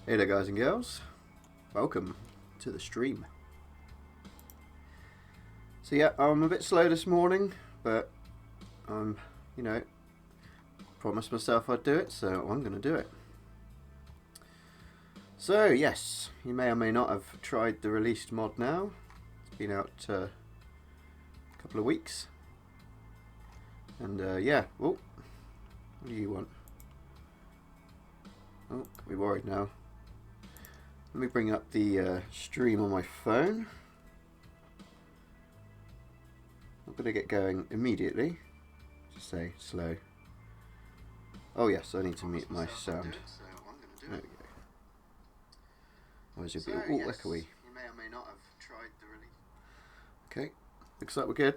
Hey there guys and girls, welcome to the stream. So yeah, I'm a bit slow this morning, but you know, promised myself I'd do it, so I'm going to do it. So yes, you may or may not have tried the released mod now. It's been out a couple of weeks. And yeah, oh, what do you want? Oh, got me worried now. Let me bring up the stream on my phone. I'm going to get going immediately. Just say slow. Oh yes, I need to mute my sound. There we go. Where's your echoey? You may or may not have tried the release. Okay, looks like we're good.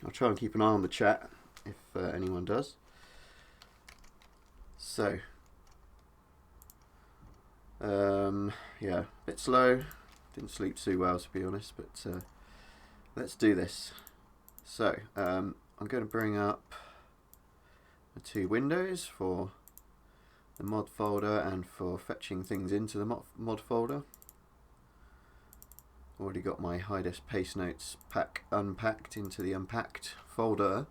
I'll try and keep an eye on the chat if anyone does. So, yeah, a bit slow. Didn't sleep too well to be honest, but let's do this. So, I'm going to bring up the two windows for the mod folder and for fetching things into the mod folder. Already got my HighDef Pacenotes pack unpacked into the unpacked folder.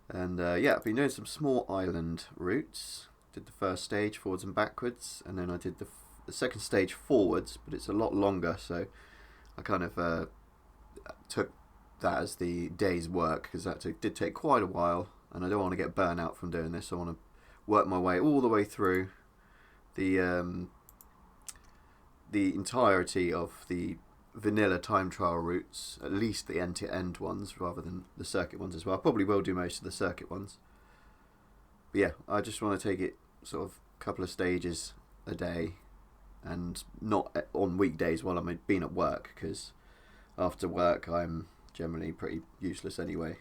And yeah, I've been doing some small island routes. Did the first stage forwards and backwards, and then I did the second stage forwards, but it's a lot longer, so I kind of took that as the day's work, because that did take quite a while, and I don't want to get burnt out from doing this. I want to work my way all the way through the entirety of the vanilla time trial routes, at least the end-to-end ones rather than the circuit ones as well. I probably will do most of the circuit ones, but yeah, I just want to take it sort of a couple of stages a day, and not on weekdays while I'm being at work, because after work I'm generally pretty useless anyway.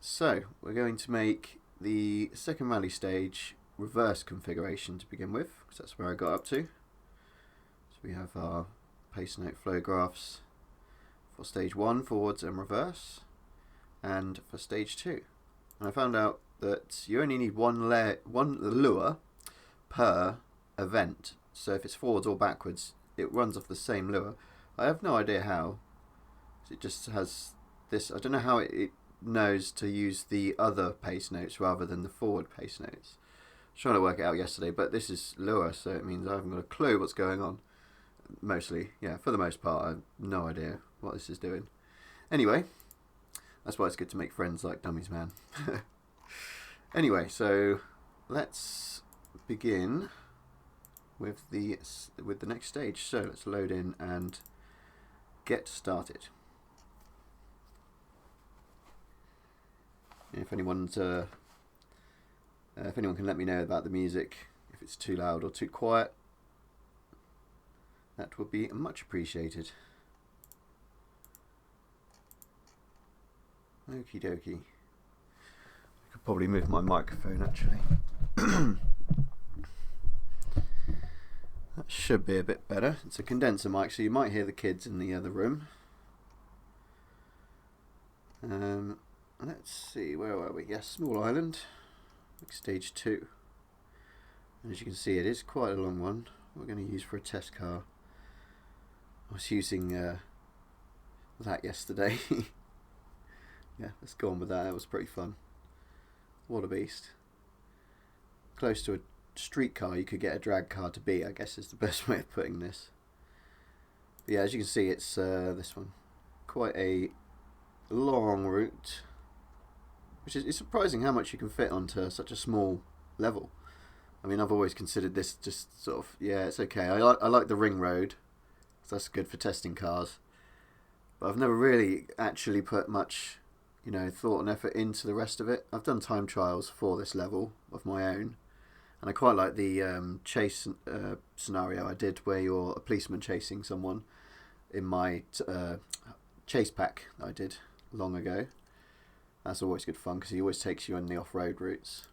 So we're going to make the second rally stage reverse configuration to begin with, because that's where I got up to. So we have our Pacenote flow graphs for stage 1 forwards and reverse, and for stage 2. And I found out that you only need one lure per event. So if it's forwards or backwards, it runs off the same lure. I have no idea how. It just has this. I don't know how it knows to use the other Pacenotes rather than the forward Pacenotes. I was trying to work it out yesterday, but this is lure, so it means I haven't got a clue what's going on. Mostly, yeah, for the most part, I have no idea what this is doing. Anyway, that's why it's good to make friends like dummies, man. Anyway, so let's begin with the next stage. So let's load in and get started. If anyone can let me know about the music, if it's too loud or too quiet, that would be much appreciated. Okie dokie. I could probably move my microphone actually. That should be a bit better. It's a condenser mic, so you might hear the kids in the other room. Let's see, where were we? Yes, small island, like stage 2. And as you can see, it is quite a long one. We're going to use for a test car. I was using that yesterday. Yeah, let's go on with that. That was pretty fun. What a beast. Close to a street car you could get a drag car to be, I guess is the best way of putting this. But yeah, as you can see, it's this one. Quite a long route, which is, it's surprising how much you can fit onto such a small level. I mean, I've always considered this just sort of, yeah, it's okay. I like the ring road, so that's good for testing cars. But I've never really actually put much, you know, thought and effort into the rest of it. I've done time trials for this level of my own, and I quite like the chase scenario I did where you're a policeman chasing someone in my chase pack that I did long ago. That's always good fun because he always takes you on the off-road routes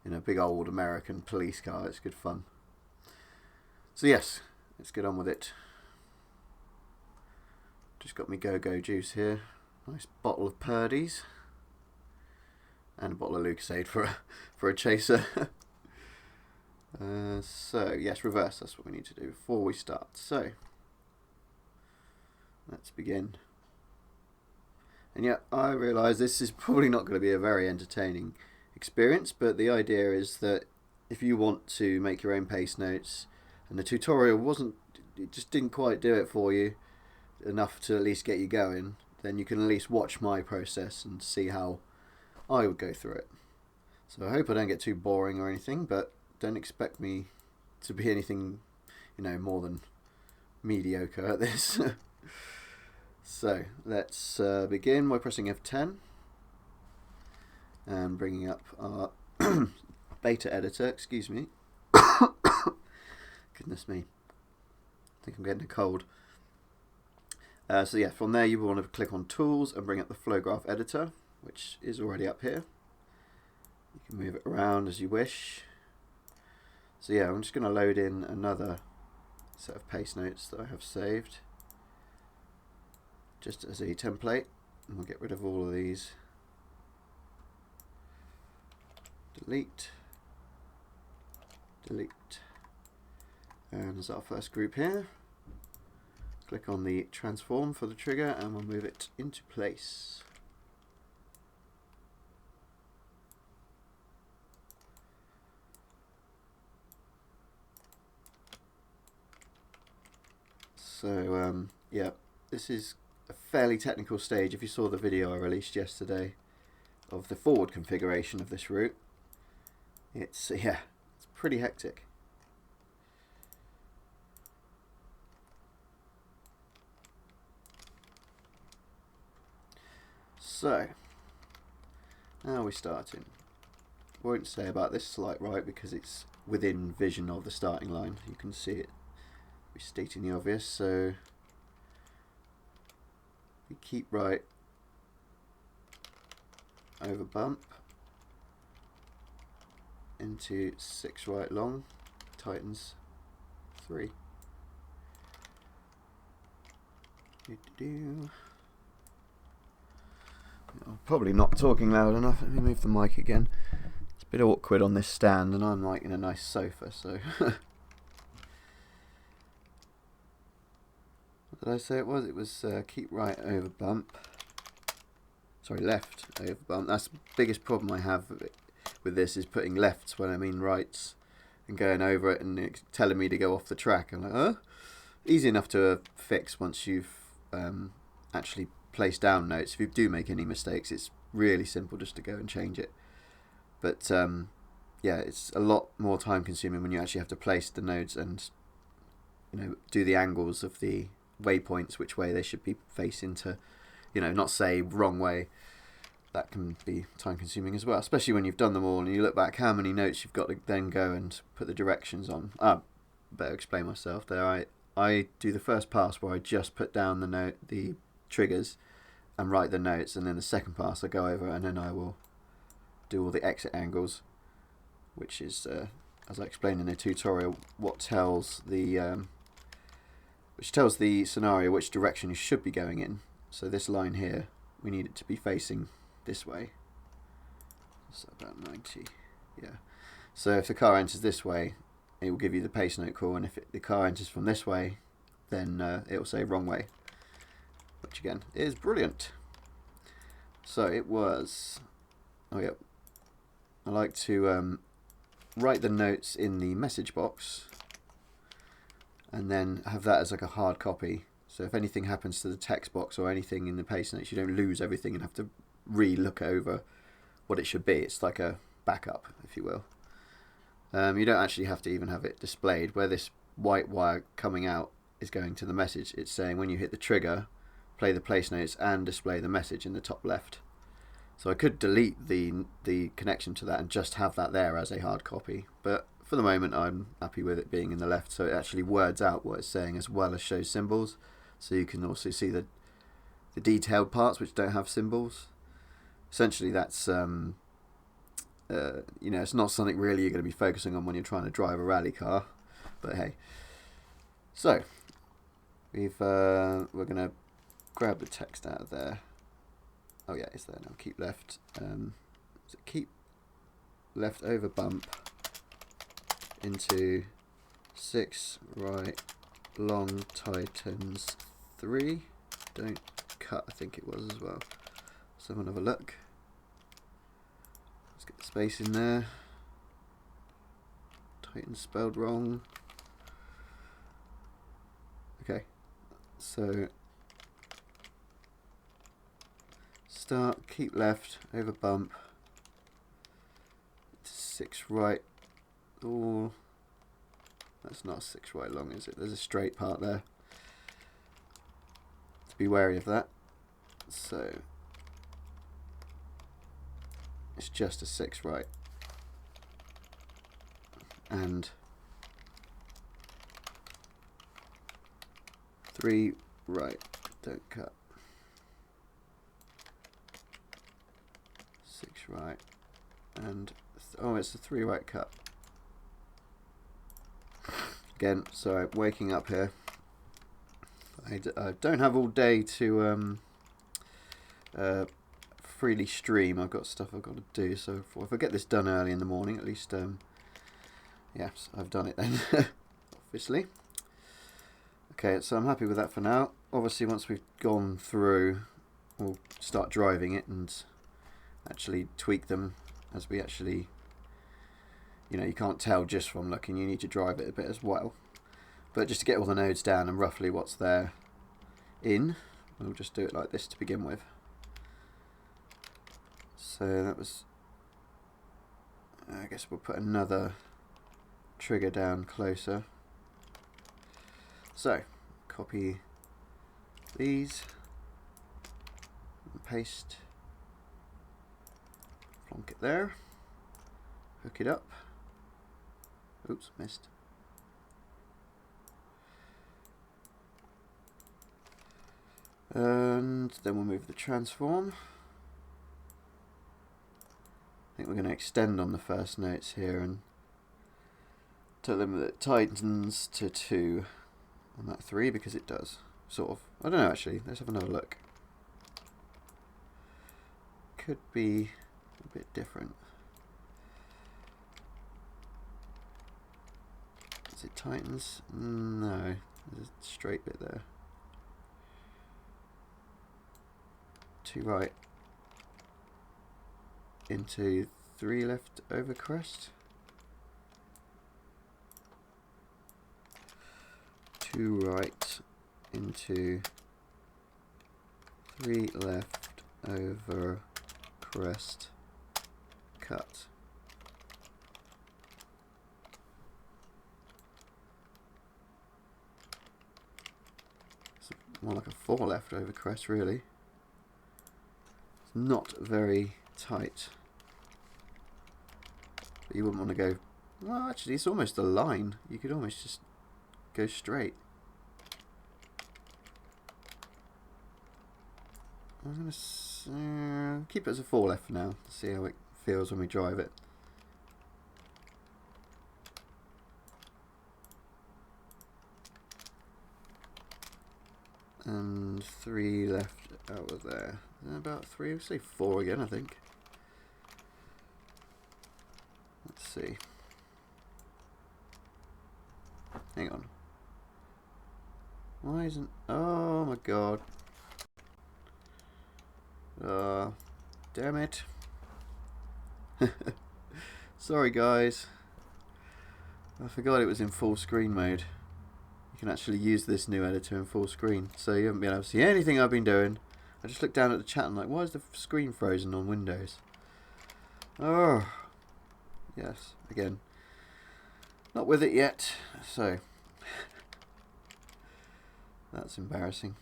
in a big old American police car. It's good fun. So yes, let's get on with it. Just got me go-go juice here. Nice bottle of Purdy's. and a bottle of Lucasade for a chaser. So yes, reverse, that's what we need to do before we start. So let's begin. And yeah, I realise this is probably not going to be a very entertaining experience, but the idea is that if you want to make your own Pacenotes and the tutorial it just didn't quite do it for you enough to at least get you going, then you can at least watch my process and see how I would go through it. So I hope I don't get too boring or anything, but don't expect me to be anything, more than mediocre at this. So let's begin by pressing F10 and bringing up our beta editor. Excuse me. Goodness me. I think I'm getting a cold. So yeah, from there you want to click on Tools and bring up the Flow Graph Editor, which is already up here. You can move it around as you wish. So yeah, I'm just going to load in another set of Pacenotes that I have saved, just as a template, and we'll get rid of all of these. Delete, delete, and there's our first group here. Click on the transform for the trigger and we'll move it into place. So yeah, this is a fairly technical stage. If you saw the video I released yesterday of the forward configuration of this route, it's pretty hectic. So now we're starting. Won't say about this slight right because it's within vision of the starting line. You can see it stating the obvious. So we keep right over bump into 6 right long, tightens 3. I'm probably not talking loud enough. Let me move the mic again. It's a bit awkward on this stand and I'm like in a nice sofa, so what did I say it was? It was keep right over bump. Sorry, left over bump. That's the biggest problem I have with this, is putting lefts when I mean rights and going over it and it's telling me to go off the track. I'm like, huh? Easy enough to fix once you've actually placed down notes. If you do make any mistakes, it's really simple just to go and change it. But yeah, it's a lot more time consuming when you actually have to place the nodes and do the angles of the waypoints, which way they should be facing to, not say wrong way. That can be time consuming as well, especially when you've done them all and you look back how many notes you've got to then go and put the directions on. Better explain myself there. I do the first pass where I just put down the triggers and write the notes, and then the second pass I go over and then I will do all the exit angles, which is as I explained in the tutorial, what tells the scenario which direction you should be going in. So this line here, we need it to be facing this way. So about 90, yeah. So if the car enters this way, it will give you the Pacenote Core, and if the car enters from this way, then it will say wrong way, which again is brilliant. So it was, oh yeah, I like to write the notes in the message box and then have that as like a hard copy. So if anything happens to the text box or anything in the Pacenotes, you don't lose everything and have to re-look over what it should be. It's like a backup, if you will. You don't actually have to even have it displayed. Where this white wire coming out is going to the message, it's saying when you hit the trigger, play the Pacenotes and display the message in the top left. So I could delete the connection to that and just have that there as a hard copy, but for the moment I'm happy with it being in the left, so it actually words out what it's saying as well as shows symbols. So you can also see the detailed parts which don't have symbols. Essentially that's it's not something really you're going to be focusing on when you're trying to drive a rally car, but hey. So we're going to grab the text out of there. Oh yeah, it's there now. Keep left. So keep left over bump into 6 right long tightens 3. Don't cut, I think it was as well. So I'm gonna have a look. Let's get the space in there. Tighten spelled wrong. Okay, so start, keep left over bump to 6 right. Oh, that's not 6 right long, is it? There's a straight part there. To be wary of that. So it's just a 6 right. And 3 right, don't cut. 6 right, and oh, it's a 3 right cut. Again, sorry, waking up here. I don't have all day to freely stream. I've got stuff I've got to do, so if I get this done early in the morning, at least, yes, I've done it then, obviously. Okay, so I'm happy with that for now. Obviously, once we've gone through, we'll start driving it and actually tweak them as we actually, you know, you can't tell just from looking, you need to drive it a bit as well. But just to get all the nodes down and roughly what's there in, we'll just do it like this to begin with. So that was, I guess we'll put another trigger down closer. So, copy these, and paste, plonk it there, hook it up, oops, missed. And then we'll move the transform. I think we're going to extend on the first notes here and tell them that it tightens to 2 on that 3 because it does, sort of. I don't know actually, let's have another look. Could be a bit different. Is it tightens? No, there's a straight bit there. 2 right into 3 left over crest. 2 right into 3 left over crest cut. It's more like a 4 left over crest really. It's not very tight. But you wouldn't want to go, well actually it's almost a line. You could almost just go straight. I'm going to keep it as a 4 left for now to see how it feels when we drive it. And 3 left out of there. About 3, we'll say 4 again I think. Let's see. Hang on. Why isn't... Oh my god. Damn it. Sorry guys. I forgot it was in full screen mode. You can actually use this new editor in full screen. So you haven't been able to see anything I've been doing. I just looked down at the chat and like, why is the screen frozen on Windows? Oh. Yes, again. Not with it yet. So. That's embarrassing.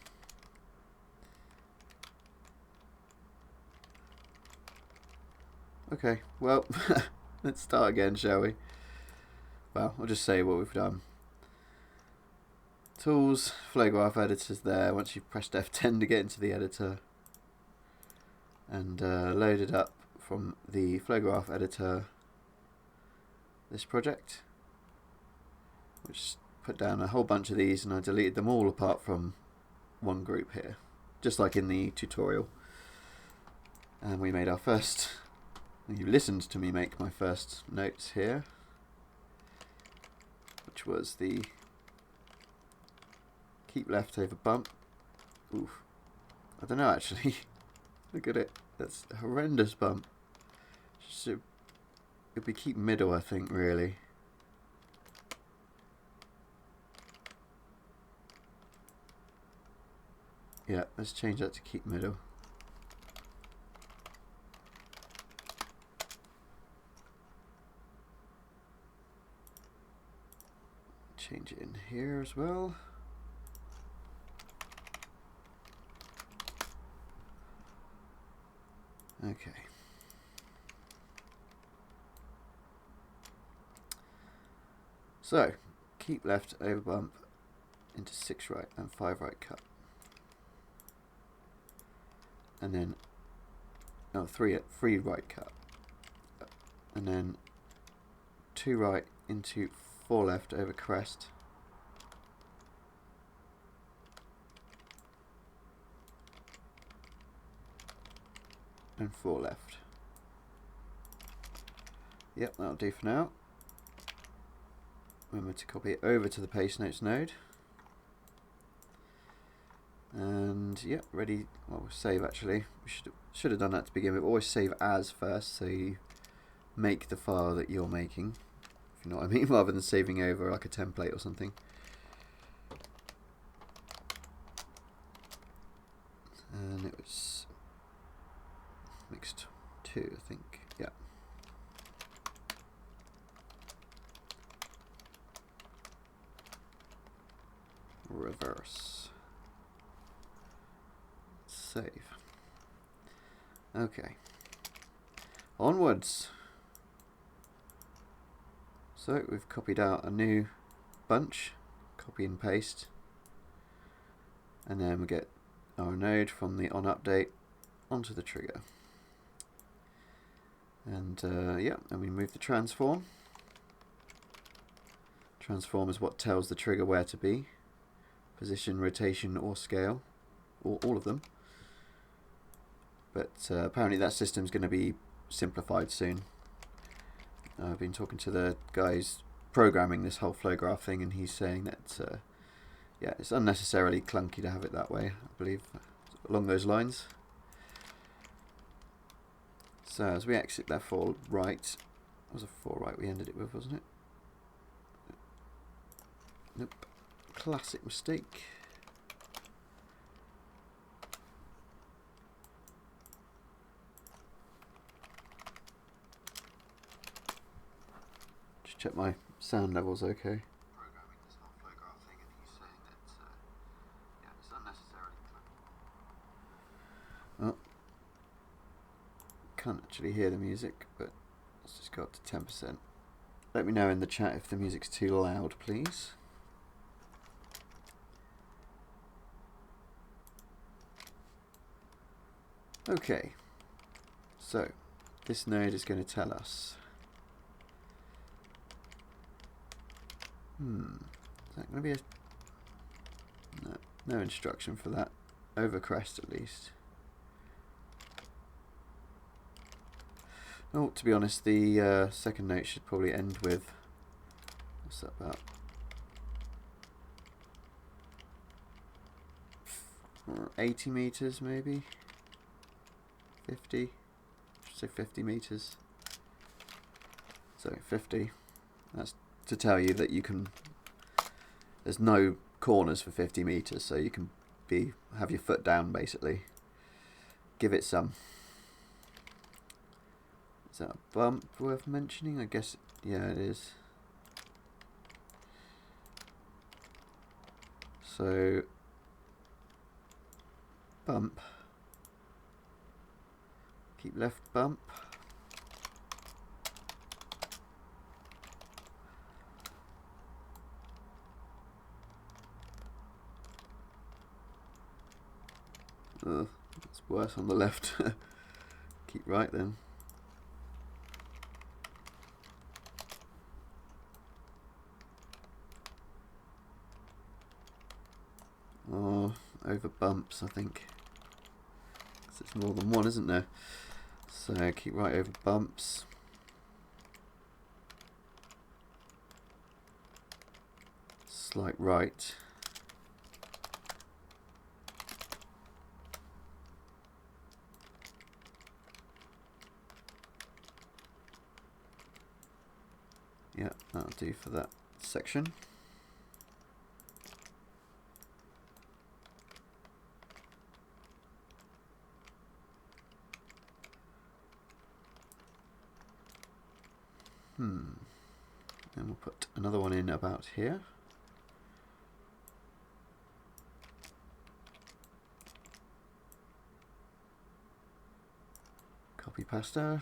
Okay, well, let's start again, shall we? Well, I'll just say what we've done. Tools, flow graph editor's there. Once you've pressed F10 to get into the editor and load it up from the flow graph editor, this project, which put down a whole bunch of these and I deleted them all apart from one group here, just like in the tutorial. And we made our first You listened to me make my first notes here, which was the keep left over bump. Oof. I don't know actually. Look at it. That's a horrendous bump. So it'd be keep middle, I think, really. Yeah, let's change that to keep middle. Change it in here as well. Okay. So, keep left over bump into 6 right and 5 right cut. And then, no, 3 right cut. And then 2 right into 4 left over crest. And 4 left. Yep, that'll do for now. Remember to copy it over to the Pacenotes node. And yeah, ready. Well, we'll save actually. We should have done that to begin with. Always save as first, so you make the file that you're making, if you know what I mean, rather than saving over like a template or something. And it was mixed 2, I think. Yeah. Reverse. Save. Okay. Onwards. So we've copied out a new bunch. Copy and paste. And then we get our node from the on update onto the trigger. And yeah, and we move the transform. Transform is what tells the trigger where to be. Position, rotation, or scale, or all of them. But apparently that system's going to be simplified soon. I've been talking to the guys programming this whole flow graph thing, and he's saying that yeah, it's unnecessarily clunky to have it that way, I believe, along those lines. So as we exit that 4 right, it was a 4 right we ended it with, wasn't it? Nope. Classic mistake. Just check my sound levels okay. Programming this whole flow graph thing, and he's saying that yeah, it's unnecessarily clunky. Oh, can't actually hear the music, but let's just go up to 10%. Let me know in the chat if the music's too loud, please. Okay, so this node is going to tell us. Is that going to be a... No instruction for that. Over crest at least. Oh, to be honest, the second note should probably end with... What's that about? 80 meters maybe? 50? Should say 50 meters. So 50. That's to tell you that you can... There's no corners for 50 meters, so you can have your foot down basically. Give it some. Is that a bump worth mentioning? I guess, yeah, it is. So, bump. Keep left bump. It's worse on the left. Keep right then. Oh, over bumps, I think. 'Cause it's more than one, isn't there? So keep right over bumps. Slight right. Yeah, that'll do for that section. And we'll put another one in about here. Copy pasta.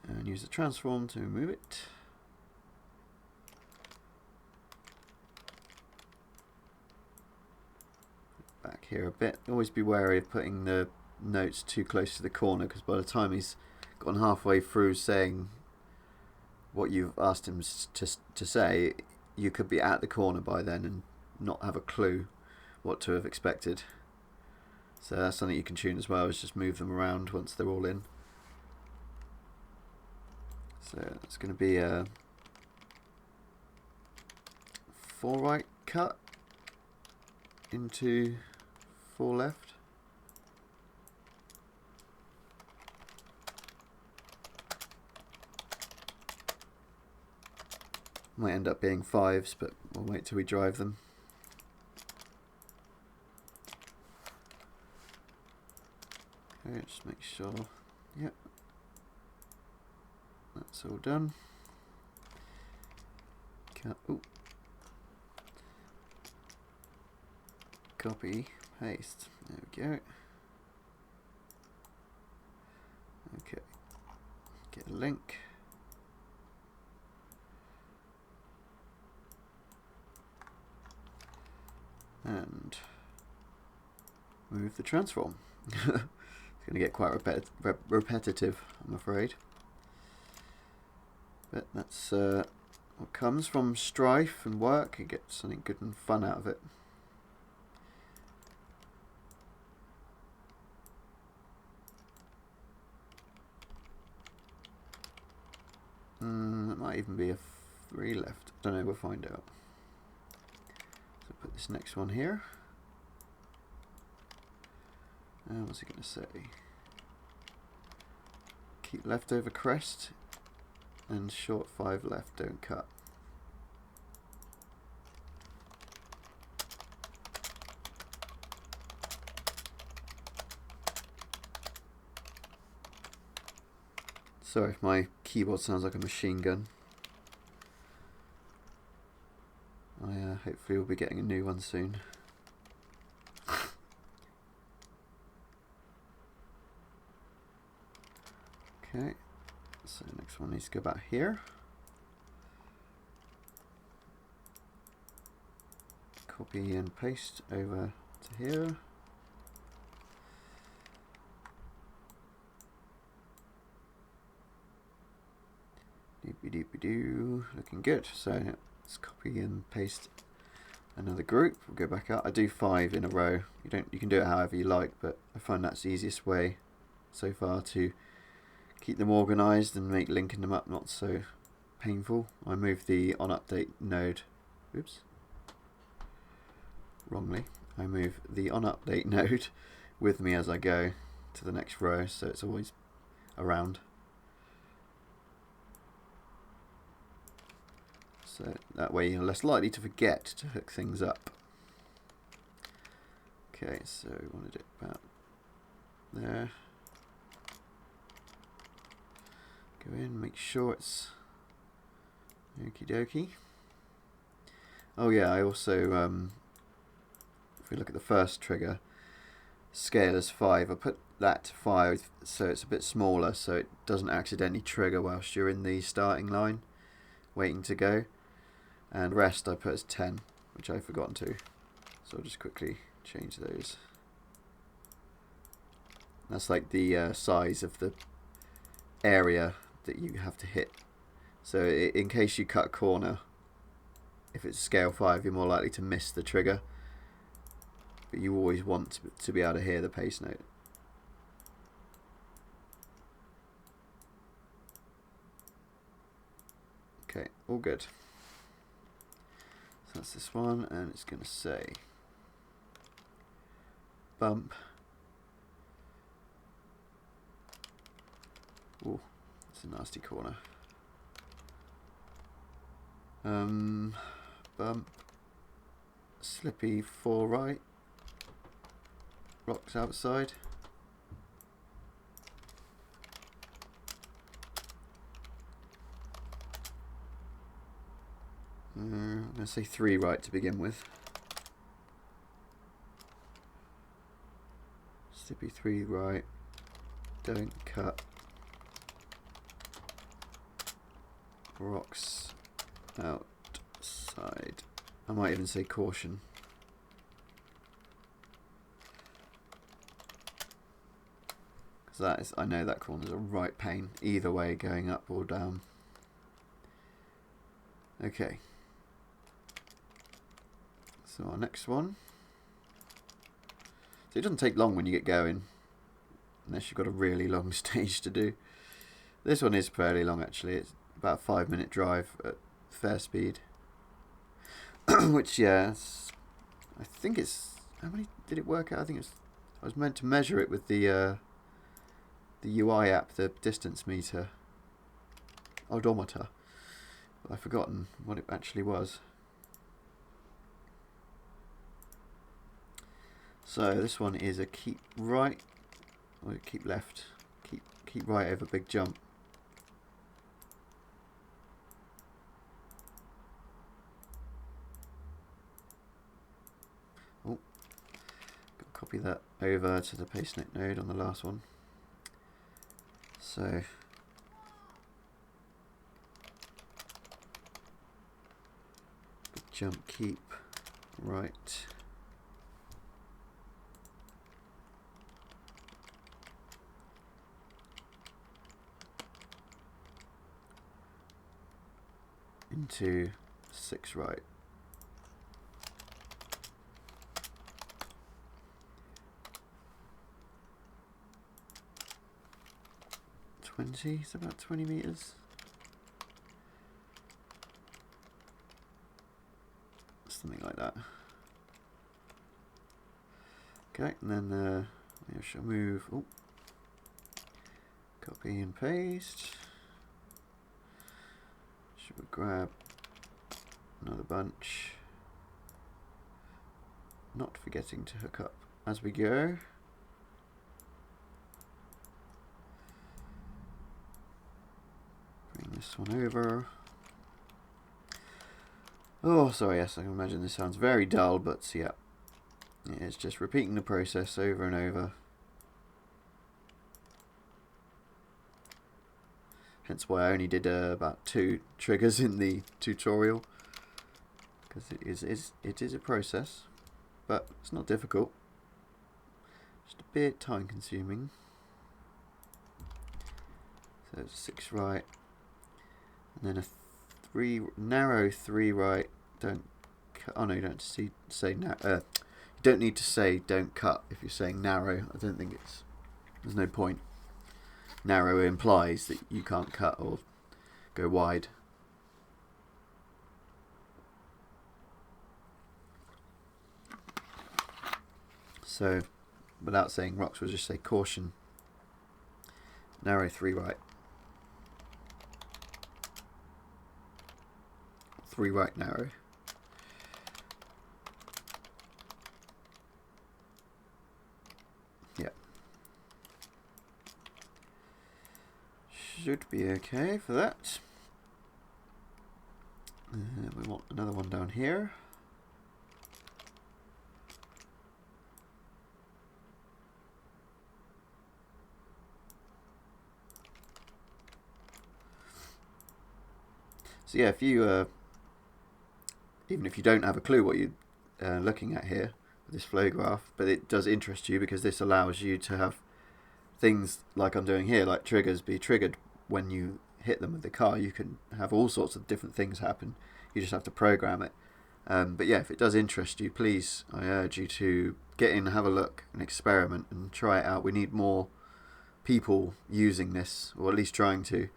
And use the transform to move it. Back here a bit. Always be wary of putting the notes too close to the corner, because by the time he's gone halfway through saying what you've asked him to say, you could be at the corner by then and not have a clue what to have expected. So that's something you can tune as well, is just move them around once they're all in. So it's going to be a 4 right cut into 4 left. Might end up being 5s, but we'll wait till we drive them. Okay, just make sure. Yep. That's all done. Ooh. Copy, paste. There we go. Okay. Get a link. And move the transform. It's going to get quite repetitive, I'm afraid. But that's what comes from strife and work. You get something good and fun out of it. That might even be a 3 left. Don't know, we'll find out. So put this next one here. And what's it going to say? Keep left over crest and short 5 left, don't cut. Sorry if my keyboard sounds like a machine gun. I hopefully will be getting a new one soon. Okay, so next one needs to go back here. Copy and paste over to here. Doopy-doopy-doo, looking good. So let's copy and paste another group. We'll go back out. I do 5 in a row. You can do it however you like, but I find that's the easiest way so far to keep them organized and make linking them up not so painful. I move the on update node. Oops. Wrongly. I move the on update node with me as I go to the next row, so it's always around. So that way you're less likely to forget to hook things up. Okay, so we wanted it about there. Go in, make sure it's okie dokie. Oh yeah, I also, if we look at the first trigger, scale as 5. I put that to 5 so it's a bit smaller so it doesn't accidentally trigger whilst you're in the starting line waiting to go. And rest I put as 10, which I've forgotten to. So I'll just quickly change those. That's like the size of the area that you have to hit. So in case you cut a corner, if it's scale 5, you're more likely to miss the trigger. but you always want to be able to hear the Pacenote. Okay, all good. So that's this one, and it's going to say bump. Oh, it's a nasty corner. Bump. Slippy 4 right. Rocks outside. I'm going to say 3 right to begin with. Slippy 3 right. Don't cut. Rocks outside. I might even say caution. Because that is, I know that corner's a right pain, either way, going up or down. Okay. So our next one. So it doesn't take long when you get going, unless you've got a really long stage to do. This one is fairly long actually. It's about a 5-minute drive at fair speed. Which, yeah, I think it's, how many did it work out? I think it's, I was meant to measure it with the UI app, the distance meter, odometer. But I've forgotten what it actually was. So this one is a keep right, or keep left, keep right over big jump. Oh, got to copy that over to the Pacenote node on the last one. So big jump, keep right. Into 6 right. It's about 20 meters. Something like that. Okay, and then I shall move. Oh, copy and paste. Should we grab another bunch? Not forgetting to hook up as we go. Bring this one over. Oh, sorry, yes, I can imagine this sounds very dull, but yeah, it's just repeating the process over and over. Hence why I only did about 2 triggers in the tutorial, because it is a process, but it's not difficult. Just a bit time consuming. So it's 6 right, and then a narrow 3 right. Don't cut. Oh no, you don't say you don't need to say don't cut if you're saying narrow. I don't think there's no point. Narrow implies that you can't cut or go wide. So, without saying rocks, we'll just say caution. Narrow 3 right. 3 right narrow. Yep. Should be okay for that. We want another one down here. So yeah, if you even if you don't have a clue what you're looking at here with this flow graph, but it does interest you because this allows you to have things like I'm doing here, like triggers, be triggered when you hit them with the car. You can have all sorts of different things happen. You just have to program it. But yeah, if it does interest you, please, I urge you to get in, have a look, and experiment, and try it out. We need more people using this, or at least trying to.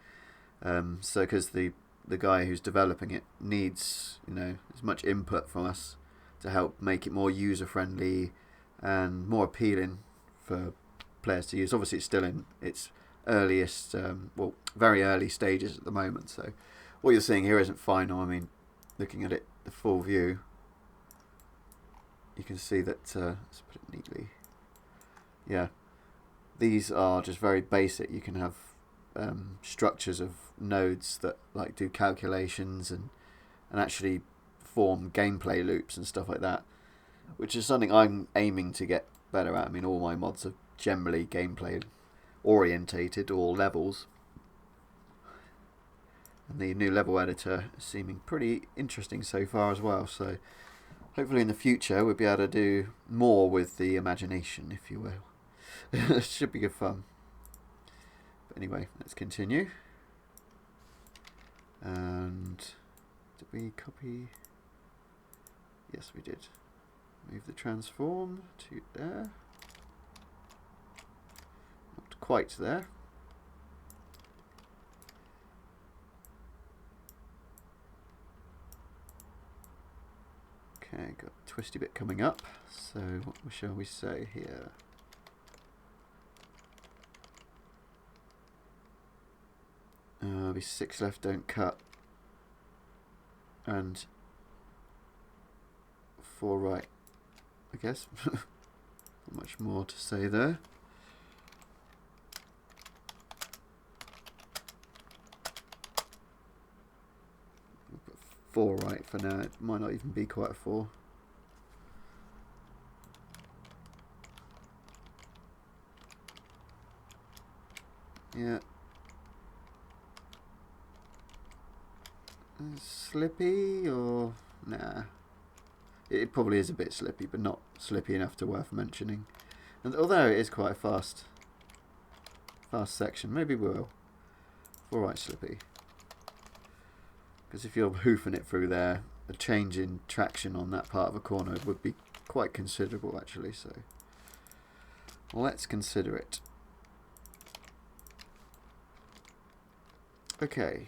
So because the guy who's developing it needs, you know, as much input from us to help make it more user friendly and more appealing for players to use. Obviously, it's still in its earliest, well, very early stages at the moment. So what you're seeing here isn't final. I mean, looking at it, the full view, you can see that. Let's put it neatly. Yeah, these are just very basic. You can have structures of nodes that like do calculations and actually form gameplay loops and stuff like that, which is something I'm aiming to get better at. I mean, all my mods are generally gameplay orientated, all levels, and the new level editor is seeming pretty interesting so far as well. So hopefully in the future we'll be able to do more with the imagination, if you will. It should be good fun. But anyway, let's continue. And did we copy? Yes, we did. Move the transform to there. Not quite there. Okay, got a twisty bit coming up. So what shall we say here? There'll be 6 left, don't cut. And 4 right, I guess. Not much more to say there. We'll put 4 right for now. It might not even be quite a 4. Yeah. Slippy or nah? It probably is a bit slippy, but not slippy enough to worth mentioning. And although it is quite a fast section, maybe we will. 4 right slippy. Because if you're hoofing it through there, a change in traction on that part of a corner would be quite considerable actually. So let's consider it. Okay.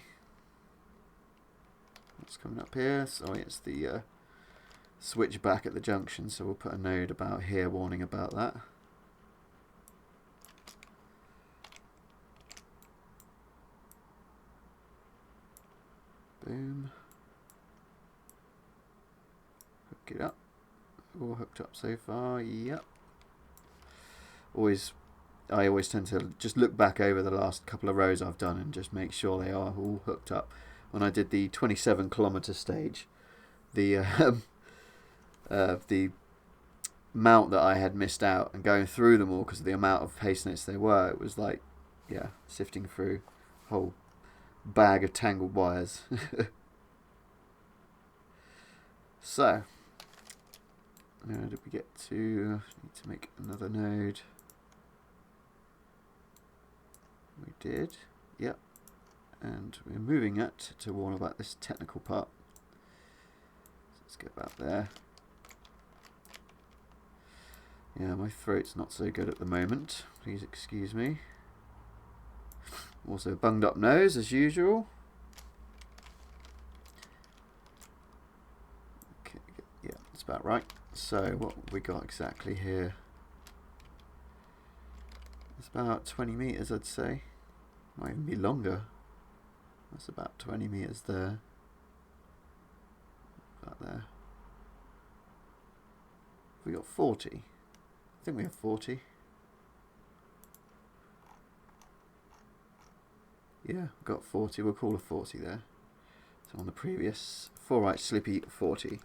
What's coming up here? So it's the switch back at the junction, so we'll put a node about here warning about that. Boom. Hook it up. All hooked up so far, yep. I always tend to just look back over the last couple of rows I've done and just make sure they are all hooked up. When I did the 27-kilometer stage, the mount that I had missed out and going through them all because of the amount of Pacenotes there were, it was like, yeah, sifting through a whole bag of tangled wires. So, where did we get to? Need to make another node. We did, yep. And we're moving it to warn about this technical part. So let's get back there. Yeah, my throat's not so good at the moment. Please excuse me. Also bunged up nose as usual. Okay, yeah, that's about right. So what have we got exactly here? It's about 20 meters, I'd say. Might even be longer. That's about 20 meters there. About there. We got 40. I think we have 40. Yeah, we've got 40. We'll call a 40 there. So on the previous 4 right slippy 40.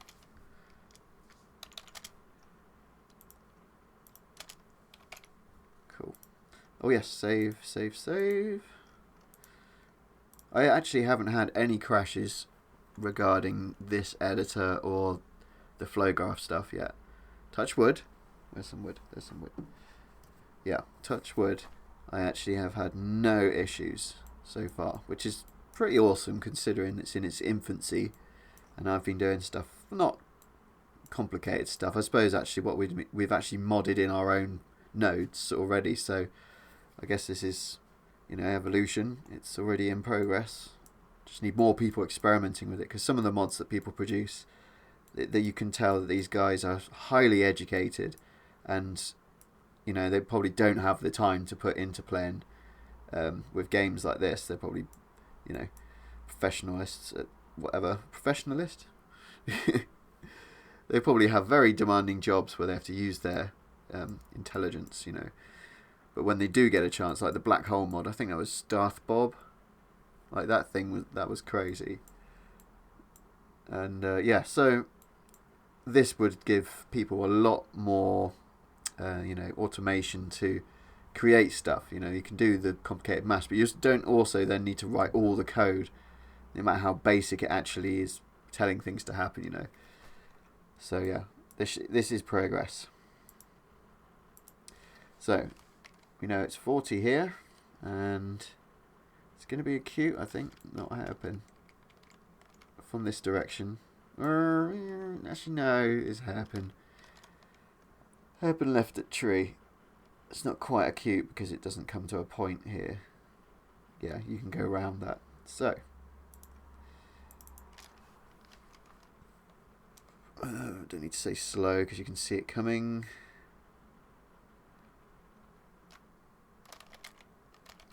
Cool. Oh yes, save, save, save. I actually haven't had any crashes regarding this editor or the flow graph stuff yet. Touch wood. Where's some wood? There's some wood. Yeah, touch wood. I actually have had no issues so far, which is pretty awesome considering it's in its infancy and I've been doing stuff not complicated stuff. I suppose actually what we've actually modded in our own nodes already, so I guess this is, you know, evolution. It's already in progress. Just need more people experimenting with it, because some of the mods that people produce, that you can tell that these guys are highly educated, and you know, they probably don't have the time to put into playing with games like this. They're probably, you know, professionalists at whatever. Professionalist? They probably have very demanding jobs where they have to use their intelligence, you know. But when they do get a chance, like the black hole mod, I think that was Darth Bob. Like that thing was crazy. And yeah, so this would give people a lot more, you know, automation to create stuff. You know, you can do the complicated maths, but you just don't also then need to write all the code, no matter how basic it actually is telling things to happen, you know. So yeah, this is progress. So we know it's 40 here, and it's going to be acute, I think, not a hairpin. From this direction. Actually, no, it's hairpin. Hairpin left at tree. It's not quite acute because it doesn't come to a point here. Yeah, you can go around that. So, don't need to say slow because you can see it coming.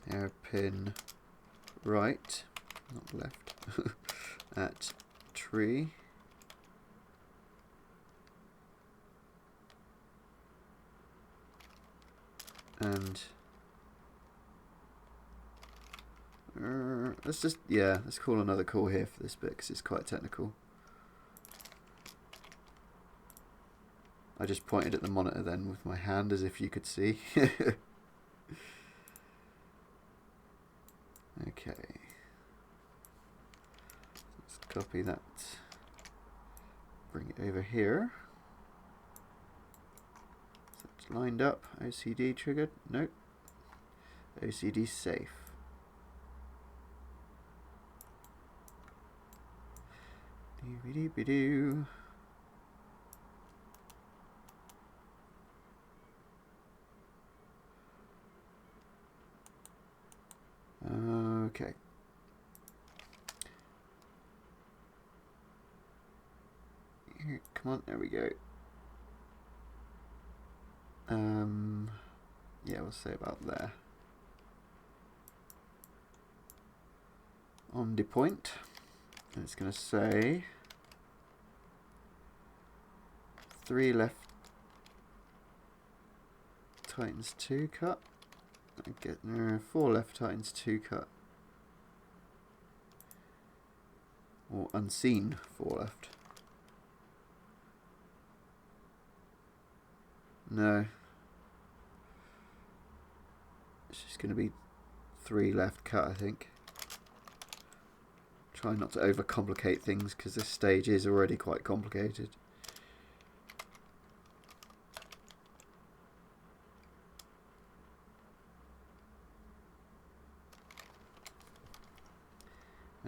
Hairpin right, not left, at tree. And let's call another call here for this bit because it's quite technical. I just pointed at the monitor then with my hand as if you could see. Okay, let's copy that, bring it over here. So it's lined up. OCD triggered? Nope. OCD safe. Doo-be-doo-be-doo. Okay. Here, come on, there we go. Yeah, we'll say about there. On the point, and it's going to say 3 left tightens 2 cut. I get 4 left tightens 2 cut. Or unseen 4 left. No. It's just going to be 3 left cut, I think. Try not to overcomplicate things because this stage is already quite complicated.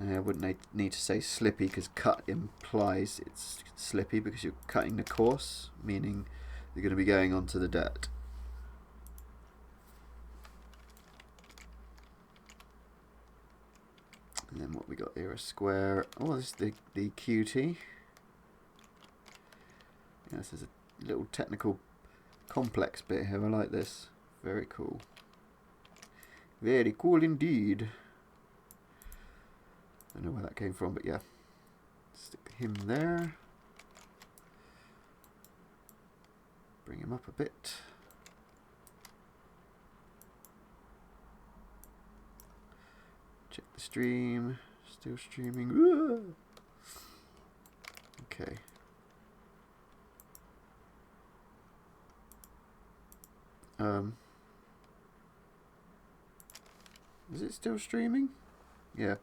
I wouldn't need to say slippy because cut implies it's slippy because you're cutting the course, meaning you're going to be going onto the dirt. And then what we got here, a square. Oh, this is the QT. Yeah, this is a little technical complex bit here. I like this. Very cool. Very cool indeed. I don't know where that came from, but yeah. Stick him there. Bring him up a bit. Check the stream. Still streaming. Ooh. Okay. Is it still streaming? Yeah.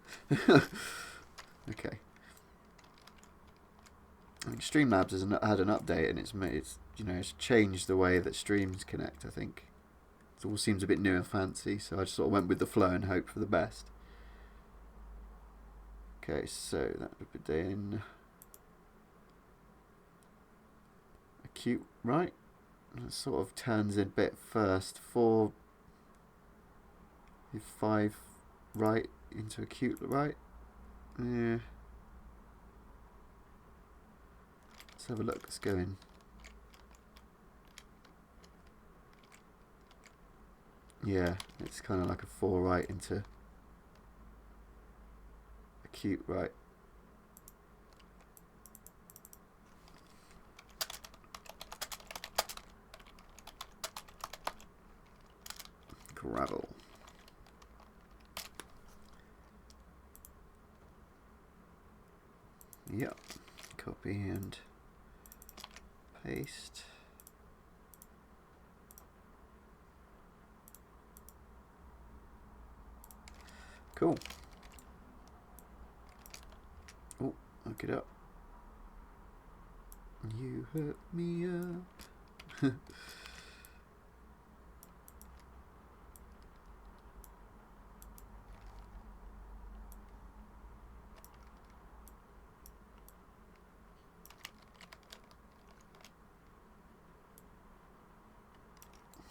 Okay. I mean, Streamlabs has had an update, and it's you know, it's changed the way that streams connect. I think it all seems a bit new and fancy, so I just sort of went with the flow and hope for the best. Okay, so that would be in acute right. It sort of turns in a bit first. 4, 5 right into acute right. Yeah. Let's have a look. Let's go in. Yeah, it's kind of like a 4 right into acute right. Gravel. Yep. Copy and paste. Cool. Oh, look it up. You hurt me up.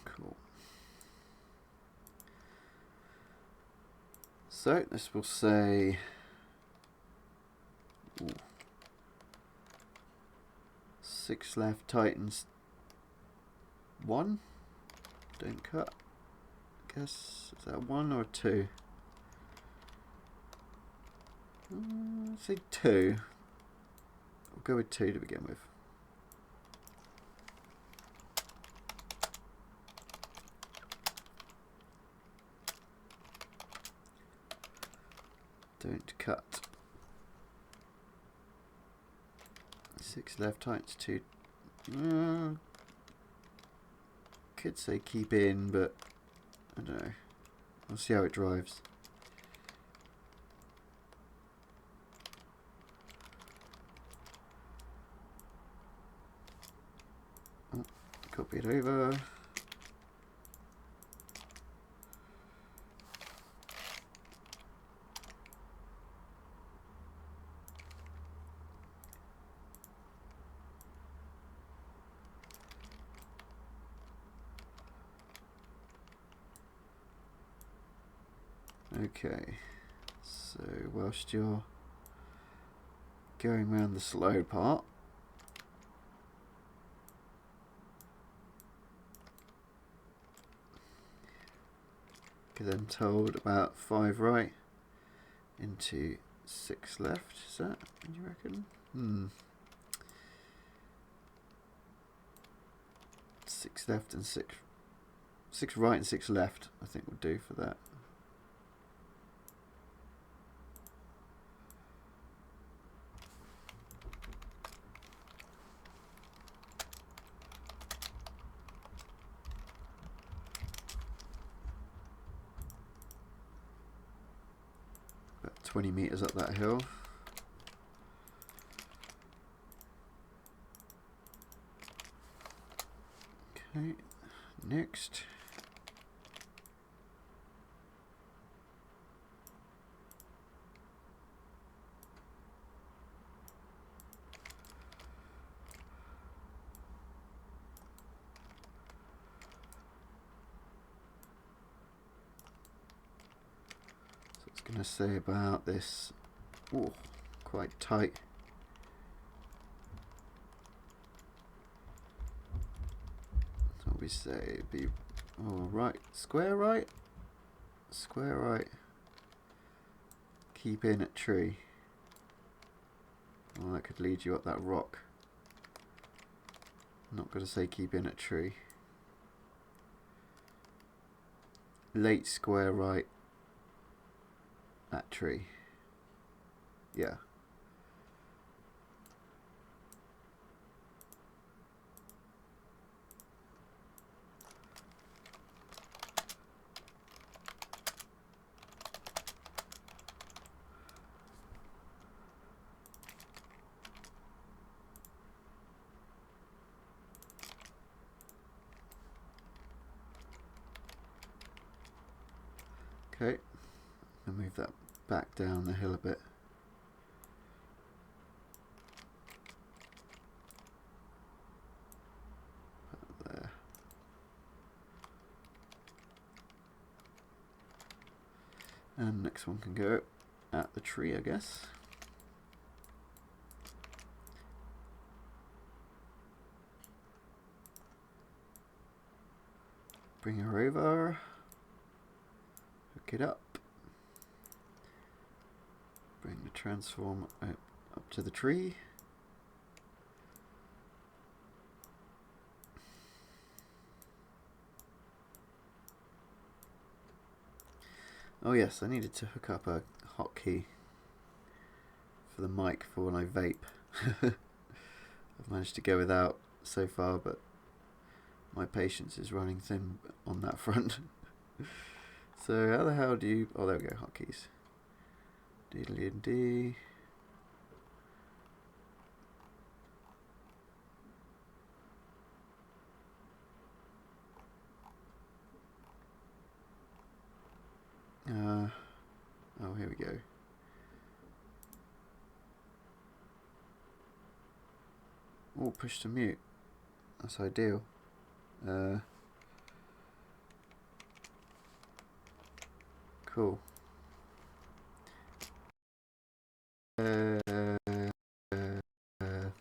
Cool. So this will say 6 left tightens 1. Don't cut. Guess is that 1 or 2? Say 2. I'll go with 2 to begin with. Don't cut. 6 left tightens 2. Could say keep in, but I don't know. We'll see how it drives. Oh, copy it over. Okay, so whilst you're going around the slow part, because I'm told about 5 right into 6 left. Is that, do you reckon? 6 left and 6 right and 6 left, I think will do for that. About 20 meters up that hill. Okay, next. Going to say about this, quite tight. So we say be right, square right, square right. Keep in at tree. Well, that could lead you up that rock. I'm not going to say keep in at tree. Late square right. That tree. Yeah. Okay. I'll move that back down the hill a bit. And next one can go at the tree, I guess. Bring her over. Hook it up. Bring the transform up to the tree. Oh yes, I needed to hook up a hotkey for the mic for when I vape. I've managed to go without so far, but my patience is running thin on that front. So how the hell do you... Oh, there we go, hotkeys. D. Oh, here we go. Oh, push to mute. That's ideal. Cool.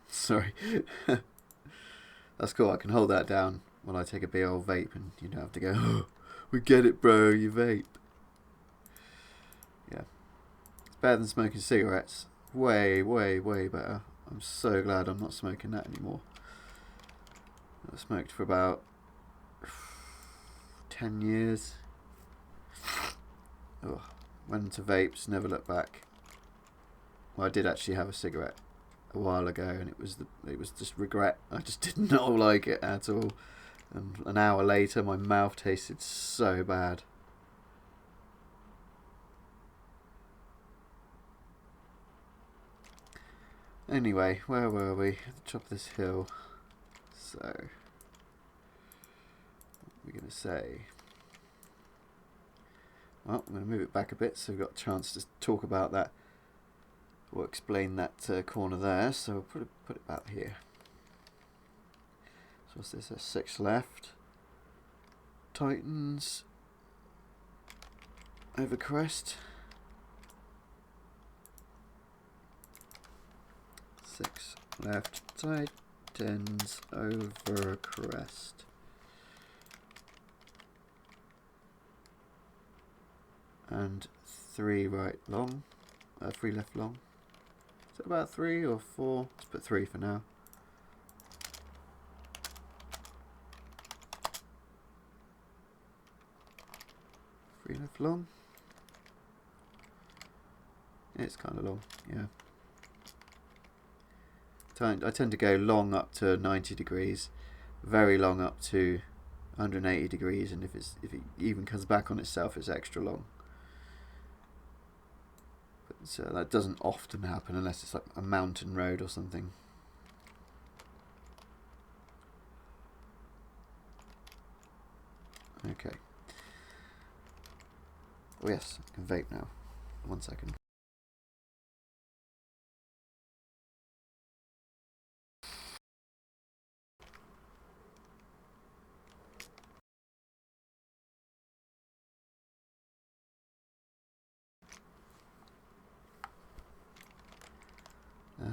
Sorry. That's cool. I can hold that down when I take a big old vape, and you don't have to go, oh, we get it, bro, you vape. Yeah. It's better than smoking cigarettes. Way, way, way better. I'm so glad I'm not smoking that anymore. I smoked for about 10 years. Oh, went into vapes, never looked back. Well, I did actually have a cigarette a while ago, and it was just regret. I just did not like it at all. And an hour later, my mouth tasted so bad. Anyway, where were we? At the top of this hill. So, what are we going to say? Well, I'm going to move it back a bit so we've got a chance to talk about that, or explain that corner there. So we'll put it about here. So what's this? There's 6 left. Titans over crest. 6 left. Titans over crest. And 3 right long. 3 left long. Is it about 3 or 4? Let's put 3 for now. Three left long. It's kind of long, yeah. I tend to go long up to 90 degrees, very long up to 180 degrees, and if it even comes back on itself, it's extra long. So that doesn't often happen unless it's like a mountain road or something. Okay. Oh yes, I can vape now. 1 second.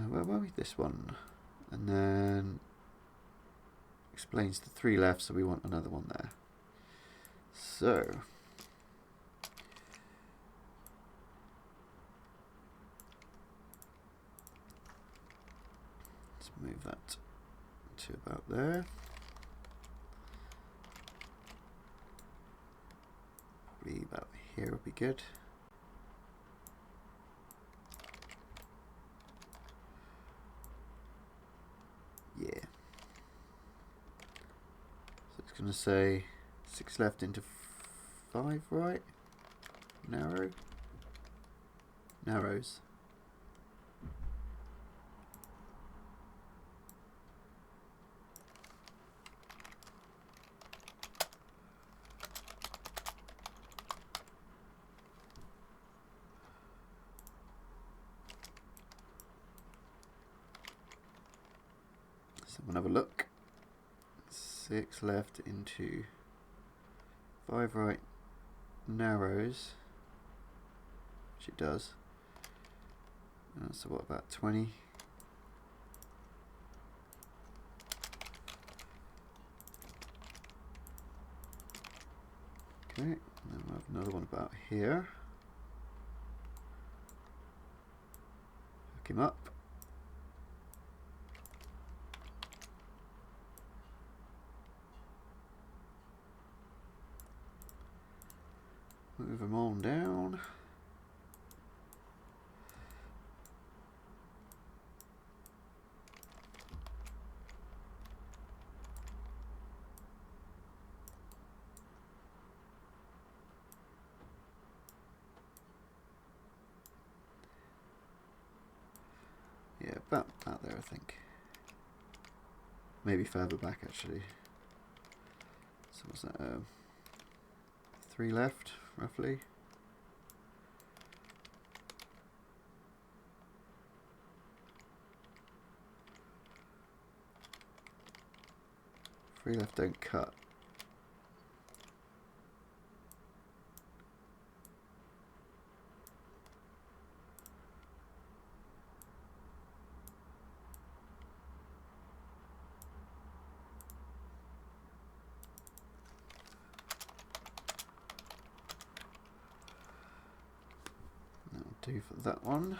Where were we? This one. And then explains the 3 left, so we want another one there. So let's move that to about there. Probably about here would be good. Yeah. So it's going to say 6 left into 5 right. Narrows. So we'll have a look. 6 left into 5 right, narrows. which it does. So what about 20? Okay, and then we'll have another one about here. Hook him up. Move them on down. Yeah, about there, I think. Maybe further back, actually. So what's that? 3 left, roughly. Three left don't cut. That'll do for that one.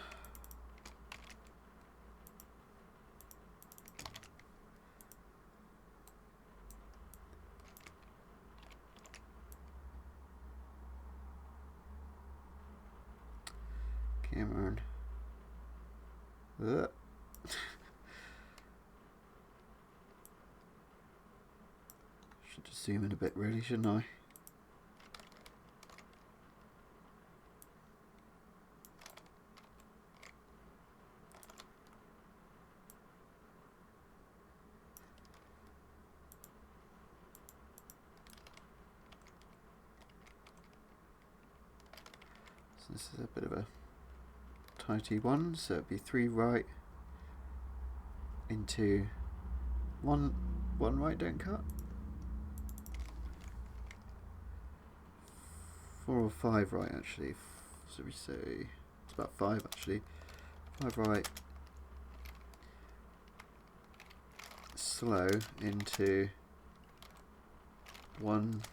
Cameron. Should just zoom in a bit, really, shouldn't I? So this is a bit of a tighty one, so it'd be 3 right into one right, don't cut. 4 or 5 right, actually. So we say it's about 5, actually. 5 right, slow into 1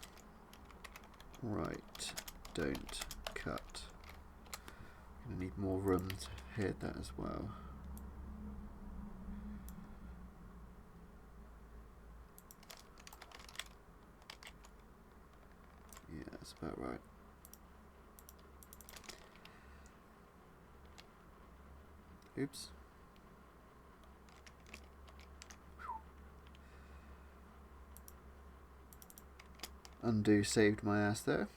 right, don't cut. Gonna need more room to hit that as well. Yeah, that's about right. Oops. Undo saved my ass there.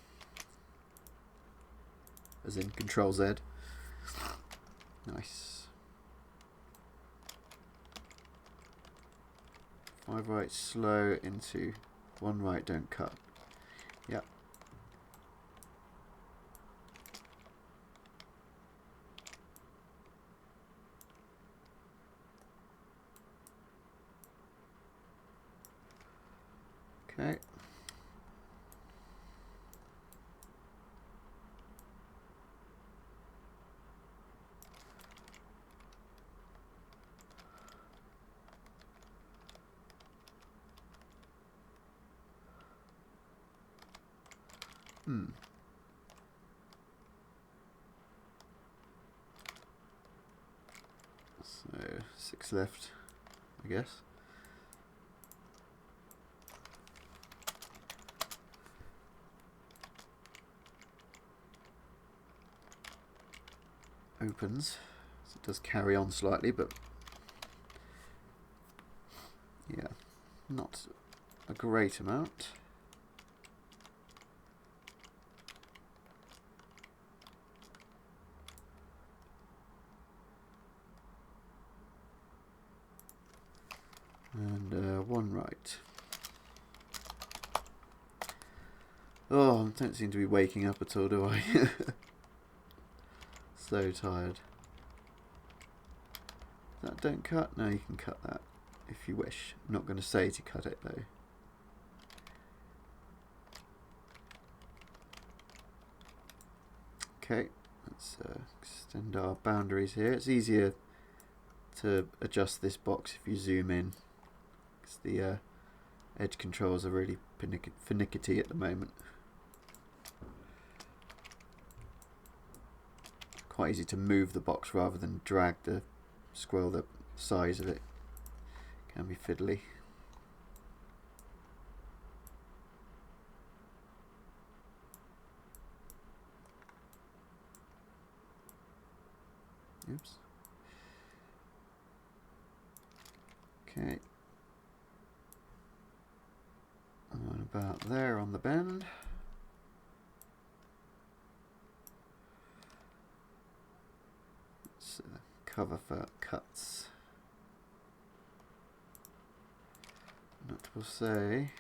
As in Control Z. Nice. 5 right, slow into 1 right, don't cut. Yep. Okay. So 6 left, I guess. Opens, so it does carry on slightly, but yeah, not a great amount. And 1 right. Oh, I don't seem to be waking up at all, do I? So tired. That don't cut? No, you can cut that if you wish. I'm not going to say to cut it though. Okay, Let's extend our boundaries here. It's easier to adjust this box if you zoom in, because the edge controls are really finicky at the moment. Quite easy to move the box rather than scroll the size of it. Can be fiddly. Oops. Okay. And about there on the bend. Let's cover for cuts. And it will say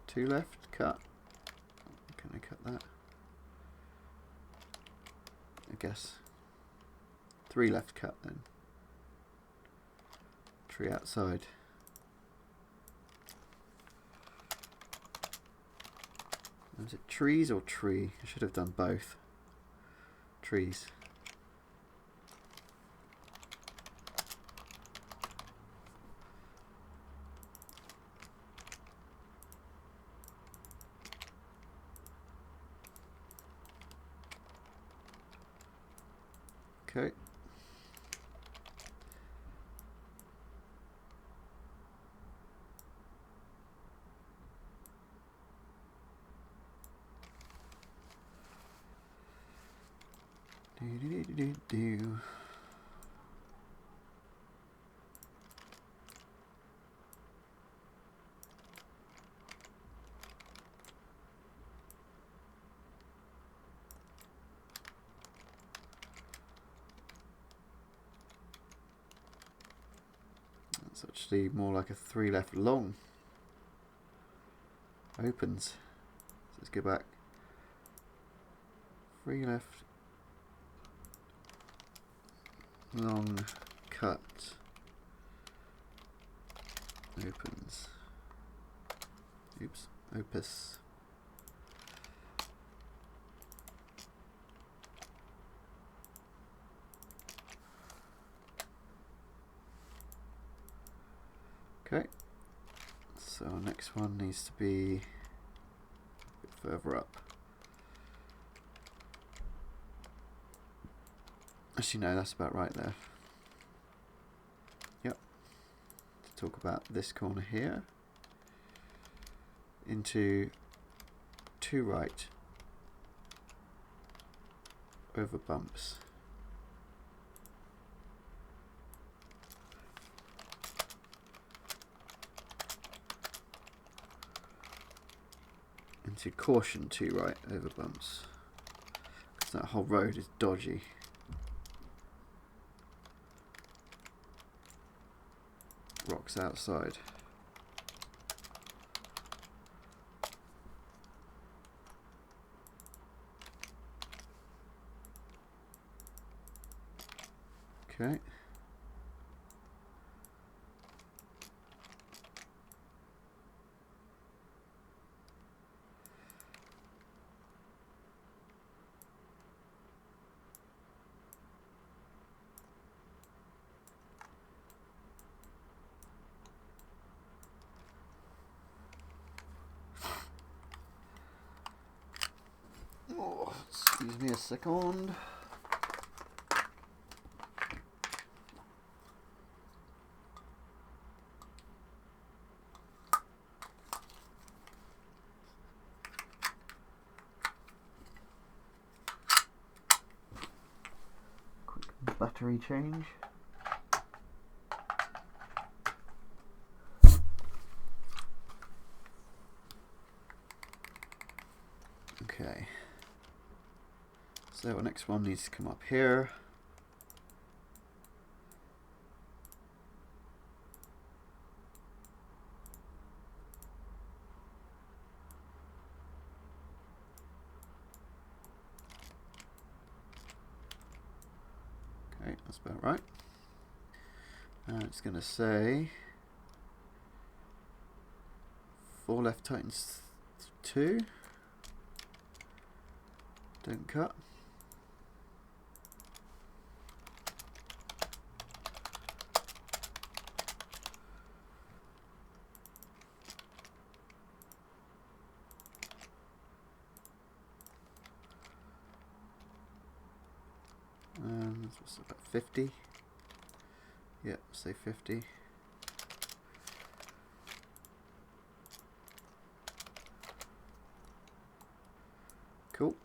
two left, cut. Can I cut that? I guess. Three left, cut then. Tree outside. Was it trees or tree? I should have done both. Trees. Okay. Do. That's actually more like a 3 left long. Opens. So let's go back. 3 left. Long cut. Opens. Oops. Opus. Okay. So our next one needs to be a bit further up. Actually, no, that's about right there. Yep. To talk about this corner here. Into 2 right. Over bumps. Into caution 2 right over bumps. Because that whole road is dodgy. Rocks outside. Okay. Oh, excuse me a second. Quick battery change. Okay. So our next one needs to come up here. Okay, that's about right. And it's going to say 4 left tightens 2. Don't cut. What's about 50? Yeah, say 50. Cool.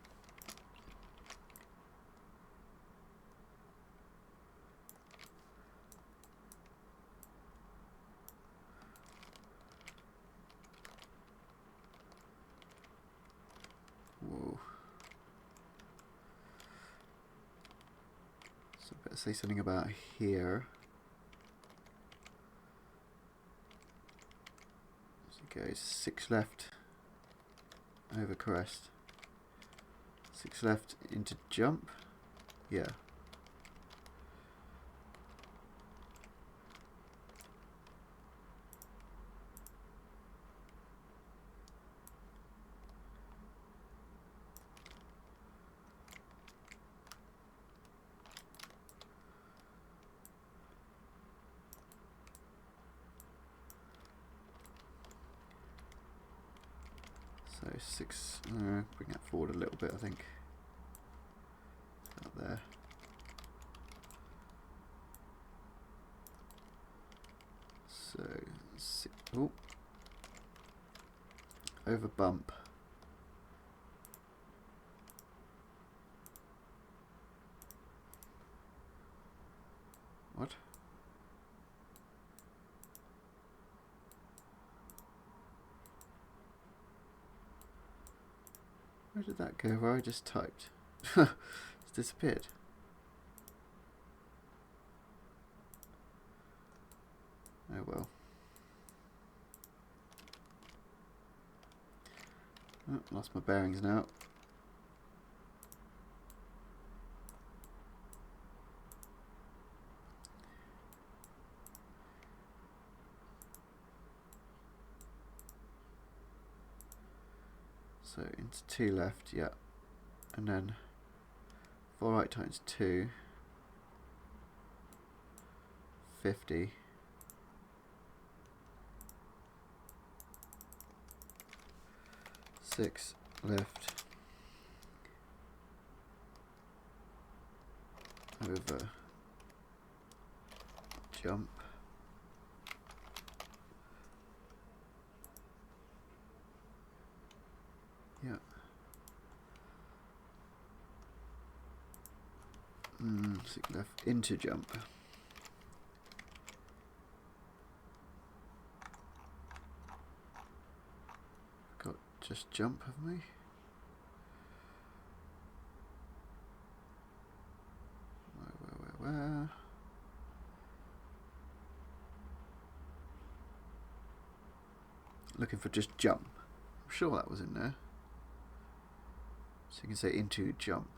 Whoa. So I better say something about here. So it goes 6 left over crest. 6 left into jump. Yeah. So 6, bring that forward a little bit, I think. Out there. So, oh, over bump. What? Where did that go? Where I just typed? It's disappeared. Oh well. Oh, lost my bearings now. So into 2 left, yeah. And then 4 right times 2. 50. Six left over jump. Yeah. 6 left into jump. Got just jump, haven't we? Where? Looking for just jump. I'm sure that was in there. So you can say into jump.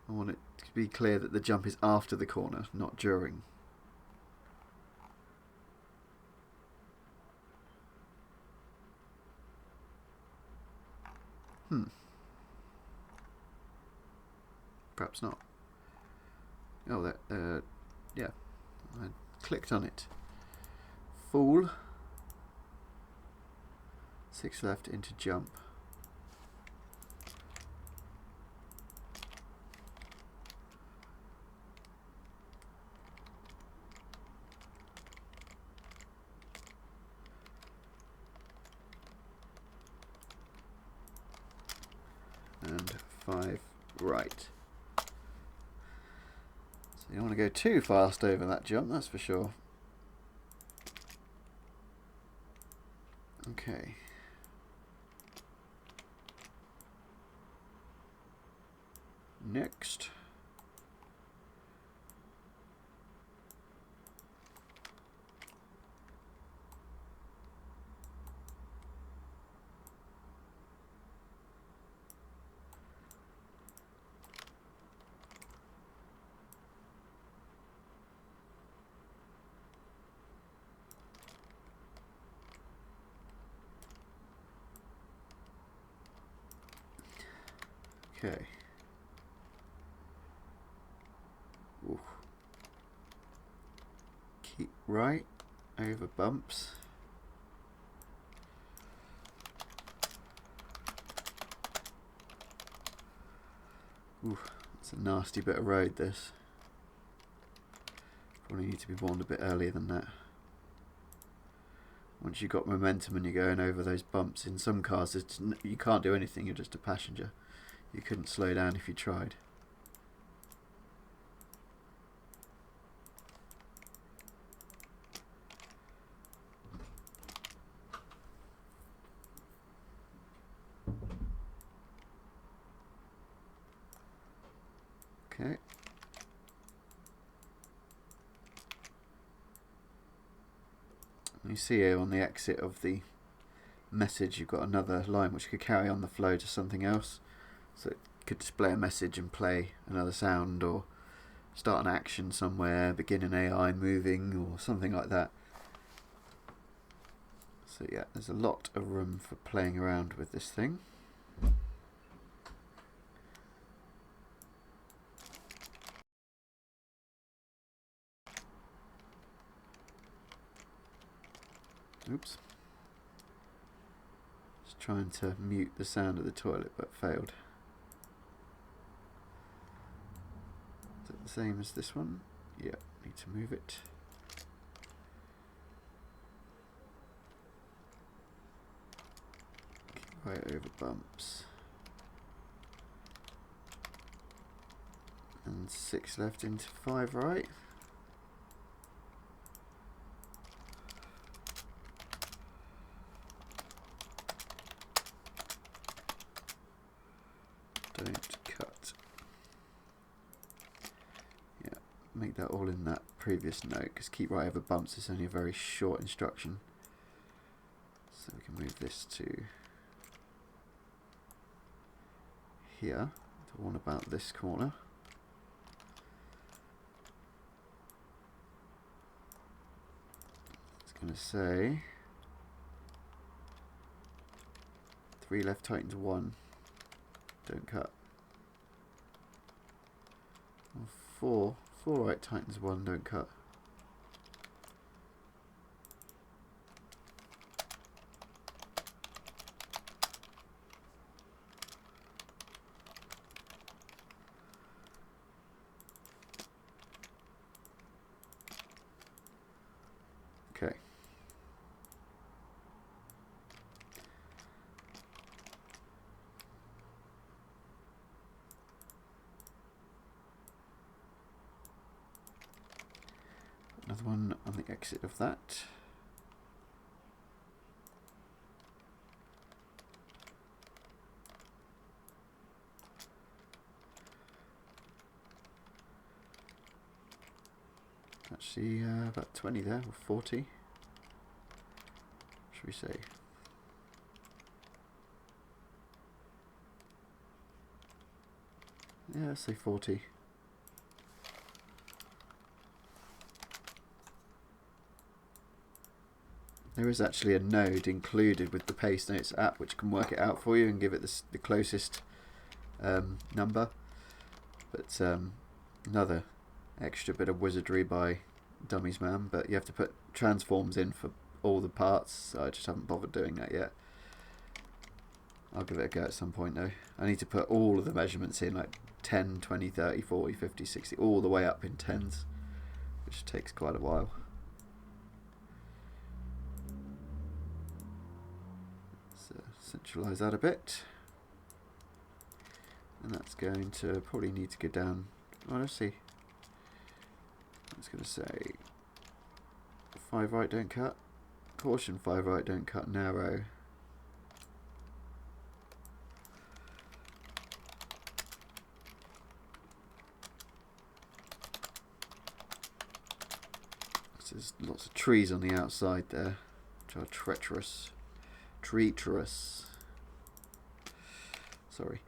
I want it to be clear that the jump is after the corner, not during. Perhaps not. Oh, that, yeah. I clicked on it. Full. 6 left into jump. And 5 right. So you don't want to go too fast over that jump, that's for sure. Okay. Next. Okay. Ooh. Keep right over bumps. Ooh, it's a nasty bit of road, this. Probably need to be warned a bit earlier than that. Once you've got momentum and you're going over those bumps, in some cars you can't do anything, you're just a passenger. You couldn't slow down if you tried. Okay. You see here on the exit of the message you've got another line which could carry on the flow to something else. So it could display a message and play another sound, or start an action somewhere, begin an AI moving, or something like that. So yeah, there's a lot of room for playing around with this thing. Oops. Just trying to mute the sound of the toilet, but failed. Is it the same as this one? Yeah, need to move it. Keep right over bumps. And 6 left into 5 right. Don't cut. Yeah, make that all in that previous note, because keep right over bumps is only a very short instruction. So we can move this to here, to warn about this corner. It's going to say 3 left tightens 1, don't cut. Or 4 right tightens 1, don't cut. Okay. Another one on the exit of that. Actually, about 20 there, or 40. Should we say? Yeah, let's say 40. There is actually a node included with the Pacenotes app which can work it out for you and give it the closest number. But another extra bit of wizardry by Dummies Man, but you have to put transforms in for all the parts, so I just haven't bothered doing that yet. I'll give it a go at some point though. I need to put all of the measurements in, like 10, 20, 30, 40, 50, 60, all the way up in tens, which takes quite a while. Centralize that a bit, and that's going to probably need to go down. Oh, let's see. It's going to say 5 right, don't cut. Caution, 5 right, don't cut. Narrow. There's lots of trees on the outside there, which are treacherous. Treacherous. Sorry.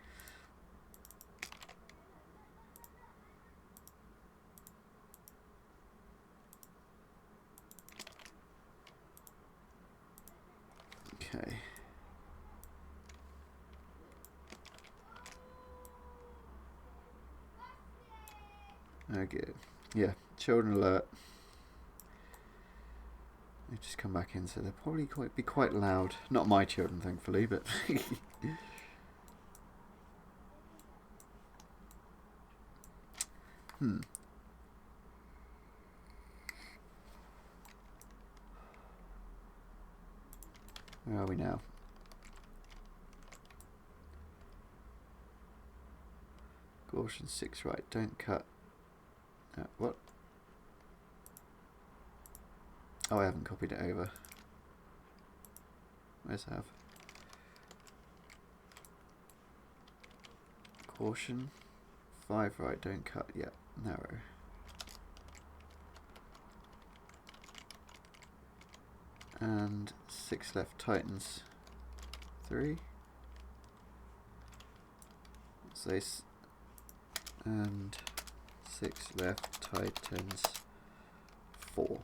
Okay. Okay, yeah, children alert. They just come back in, so they'll probably be quite loud. Not my children, thankfully, but Where are we now? Gaussian 6 right, don't cut. What? Oh, I haven't copied it over. Where's have? Caution 5 right, don't cut. Yeah, narrow. And 6 left tightens 3. Say and 6 left tightens 4.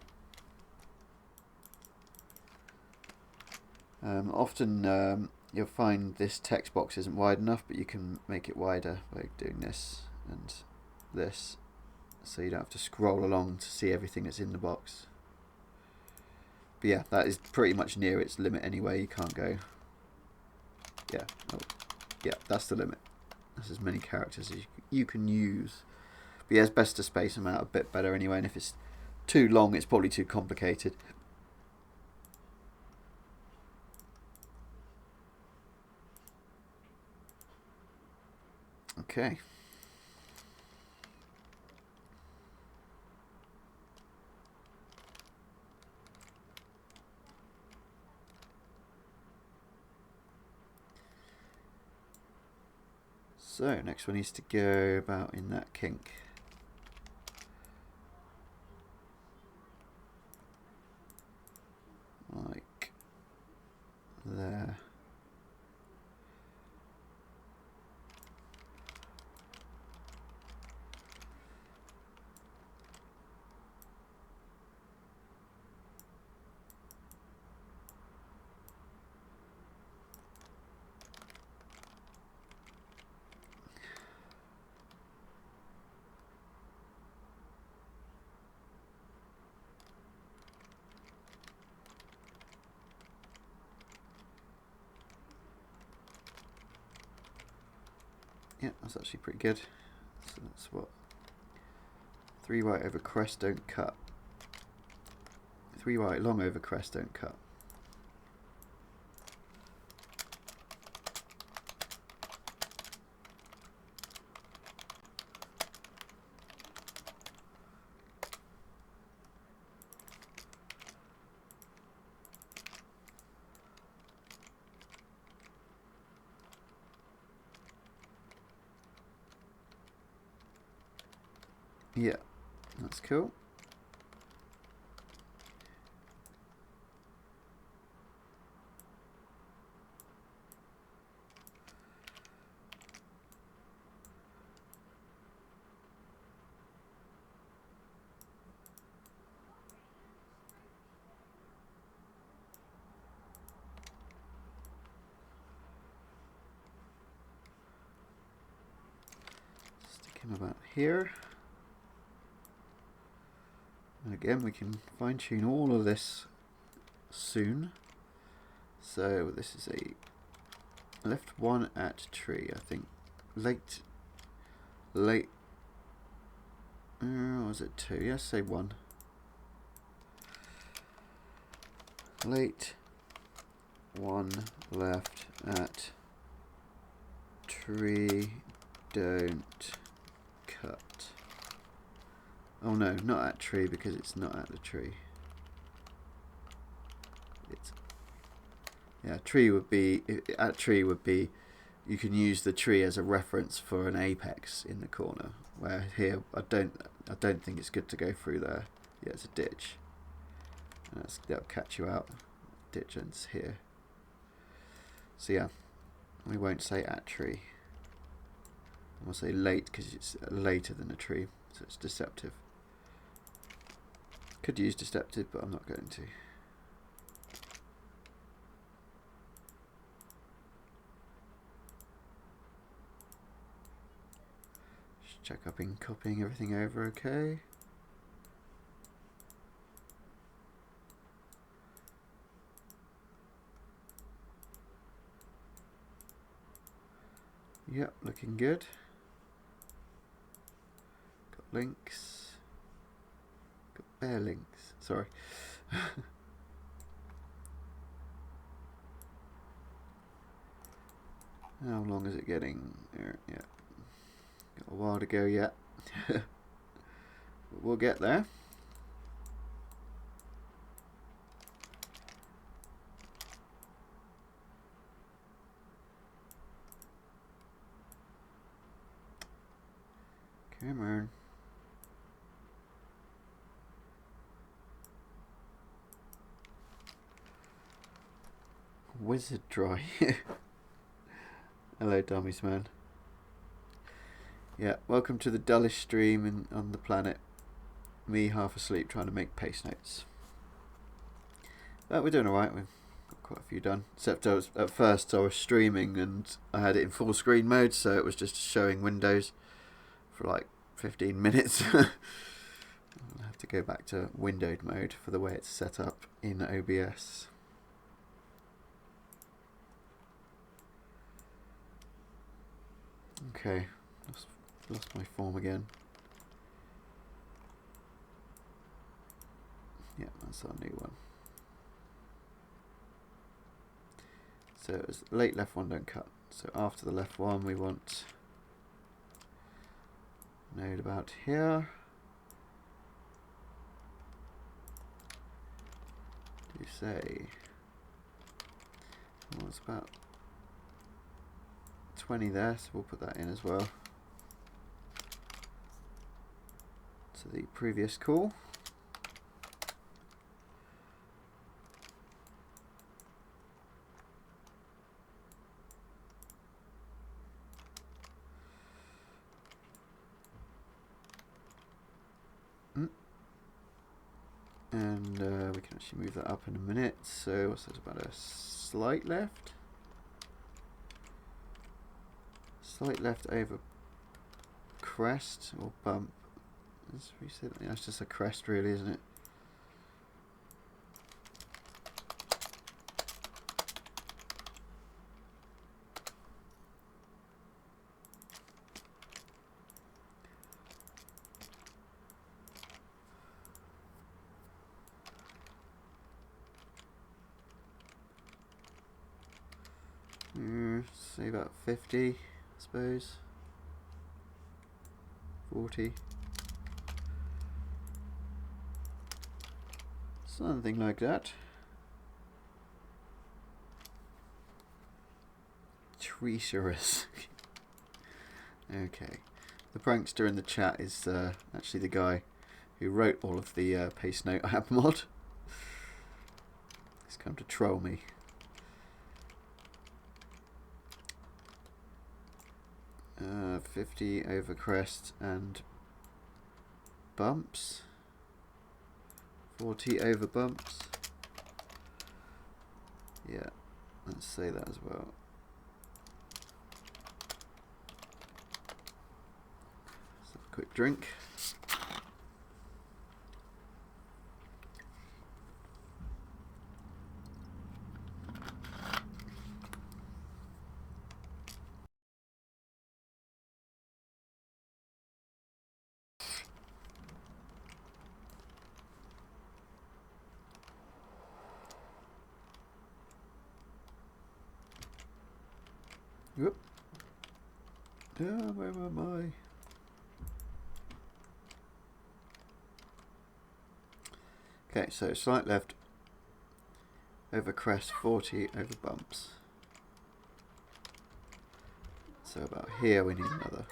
Often you'll find this text box isn't wide enough, but you can make it wider by doing this and this, so you don't have to scroll along to see everything that's in the box. But yeah, that is pretty much near its limit anyway. You can't go. Yeah, oh, yeah, that's the limit. That's as many characters as you can use. But yeah, it's best to space them out a bit better anyway, and if it's too long, it's probably too complicated. Okay. So, next one needs to go about in that kink. Like there. Yeah, that's actually pretty good. So that's what? 3 right over crest, don't cut. 3 right long over crest, don't cut. Yeah, that's cool. Stick him about here. And again, we can fine tune all of this soon. So this is a left 1 at tree, I think. Late. Was it 2? Yes, say 1. Late 1 left at tree, don't cut. Oh no, not at tree, because it's not at the tree. It's, yeah, tree would be, at tree would be, you can use the tree as a reference for an apex in the corner, where here I don't think it's good to go through there. Yeah, it's a ditch. And that'll catch you out. Ditch ends here. So yeah, we won't say at tree. We'll say late because it's later than a tree, so it's deceptive. Could use deceptive, but I'm not going to. check I've been copying everything over okay. Yep, looking good. Got links. Got bare links, sorry. How long is it getting? Yeah, got a while to go yet. We'll get there. Come on. Wizard dry. Hello, dummies, man. Yeah, welcome to the dullest stream on the planet. Me half asleep trying to make Pacenotes. But we're doing alright. We've got quite a few done. Except at first I was streaming and I had it in full screen mode, so it was just showing windows for like 15 minutes. I'll have to go back to windowed mode for the way it's set up in OBS. Okay, lost my form again. Yeah, that's our new one. So it was late left one, don't cut. So after the left one we want node about here. Do you say? Well, it's about 20 there, so we'll put that in as well. To the previous call. And we can actually move that up in a minute. So what's that, about a slight left? Slight left over crest or bump. That's just a crest really, isn't it? Say about 50, I suppose. 40. Something like that. Treacherous. Okay. The prankster in the chat is actually the guy who wrote all of the Pacenote app mod. He's come to troll me. Uh, 50 over crest and bumps. 40 over bumps. Yeah, let's say that as well. Let's have a quick drink. Whoop. Where am I? Okay, so slight left over crest, 40 over bumps. So about here we need another.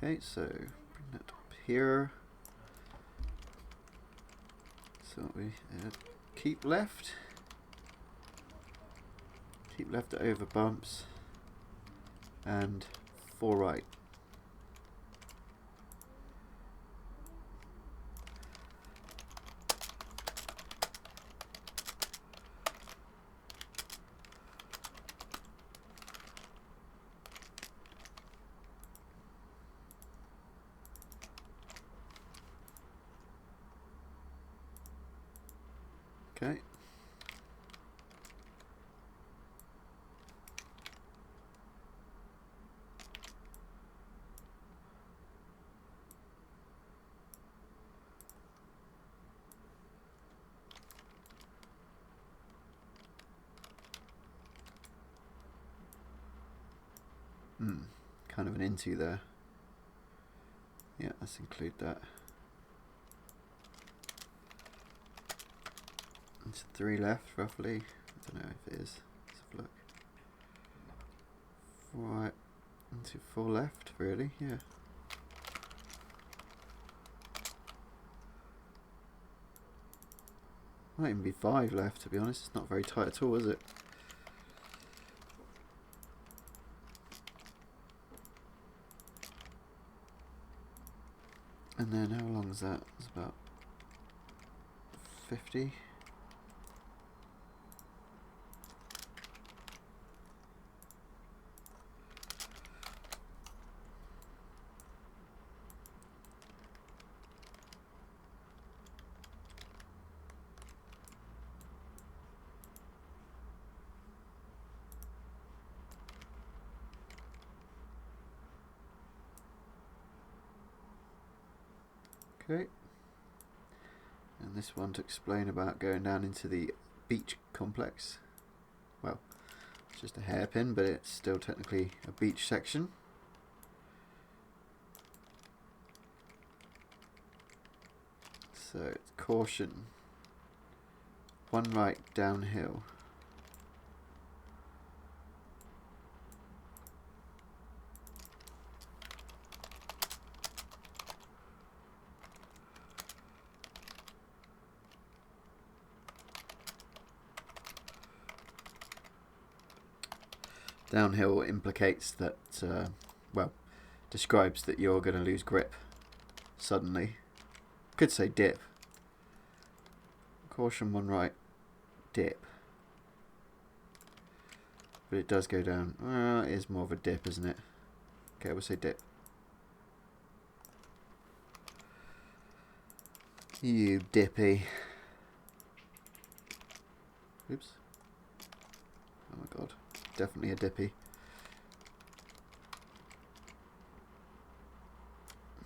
Okay, so bring that up here. So we keep left. keep left over bumps, and 4 right. Okay. Kind of an into there. Yeah, let's include that. It's 3 left, roughly. I don't know if it is. Let's have a look. 4 right into 4 left, really, yeah. Might even be 5 left, to be honest. It's not very tight at all, is it? And then how long is that? It's about 50. Okay. And this one to explain about going down into the beach complex. Well, it's just a hairpin, but it's still technically a beach section. So it's caution. 1 right downhill. Downhill implicates that, well, describes that you're going to lose grip suddenly. Could say dip. Caution 1 right, dip. But it does go down. It is more of a dip, isn't it? Okay, we'll say dip. You dippy. Oops. Oh my god. Definitely a dippy.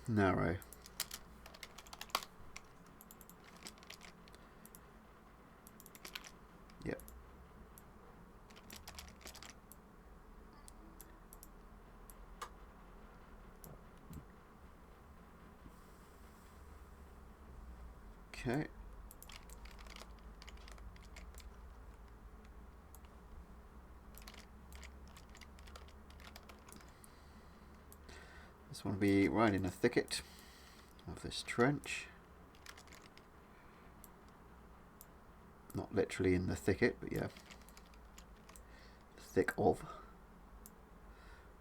Narrow. Yep. Okay. This one will be right in the thicket of this trench. Not literally in the thicket, but yeah. The thick of.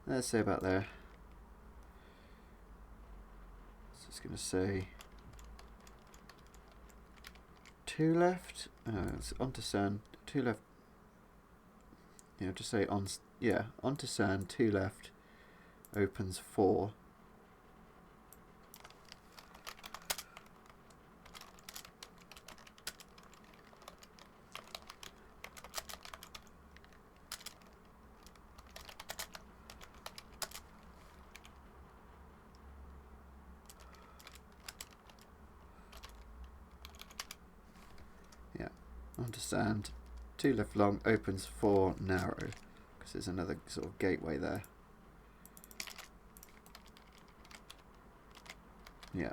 Let's say about there. So it's going to say 2 left. It's onto sand. 2 left. You know, just say on. Yeah, onto sand. 2 left. Opens 4. Yeah, onto sand. 2 left long, opens 4 narrow, because there's another sort of gateway there. Yeah.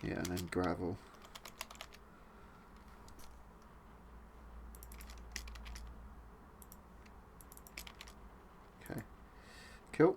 Yeah, and then gravel. Okay. Cool.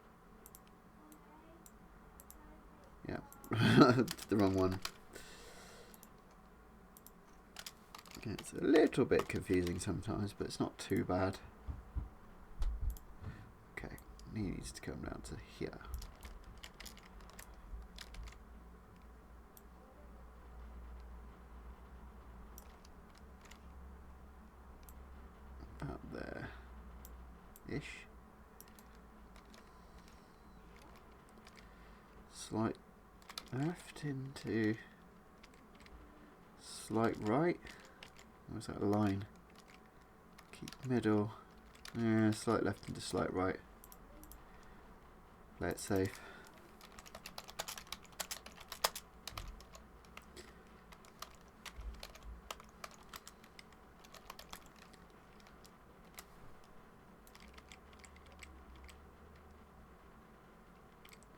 Yeah, the wrong one. It's a little bit confusing sometimes, but it's not too bad. Okay, needs to come down to here. About there-ish. Slight left into slight right. Where's that line? Keep middle. Yeah, slight left into slight right. Play it safe.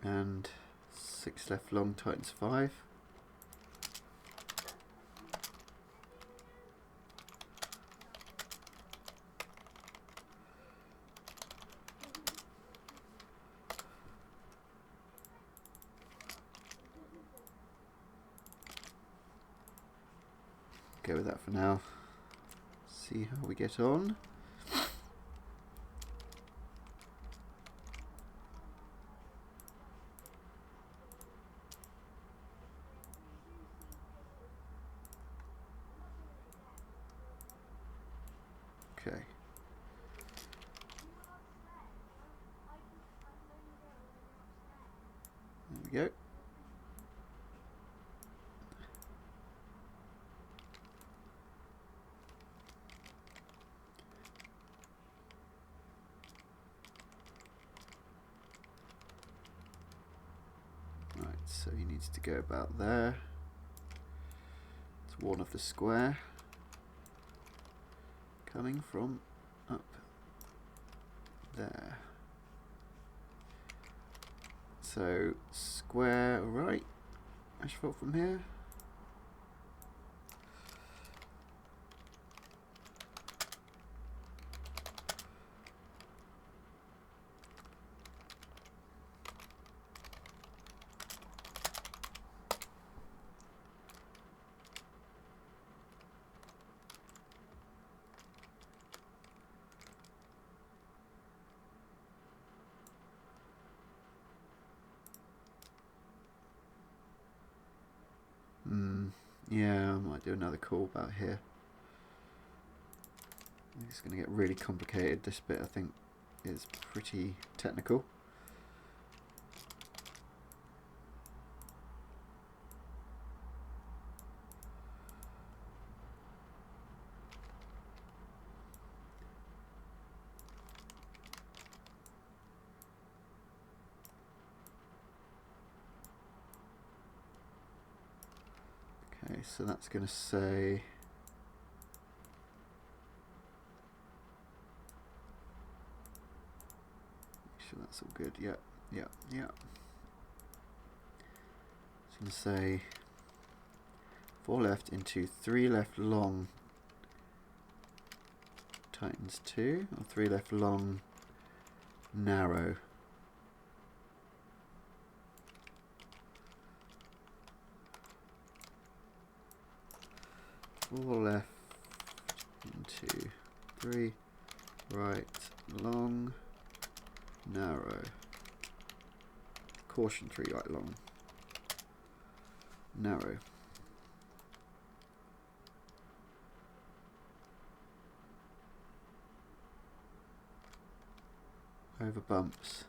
And 6 left long tightens 5. Go with that for now. See how we get on. Okay. There we go. Right, so he needs to go about there. It's one of the square. Coming from up there. So square right, asphalt from here. Yeah, I might do another call about here. It's going to get really complicated. This bit, I think, is pretty technical. Okay, so that's going to say make sure that's all good. Yeah. It's going to say 4 left into 3 left long tightens 2, or 3 left long narrow. Four left into 3 right long narrow. Caution 3 right long narrow. Over bumps.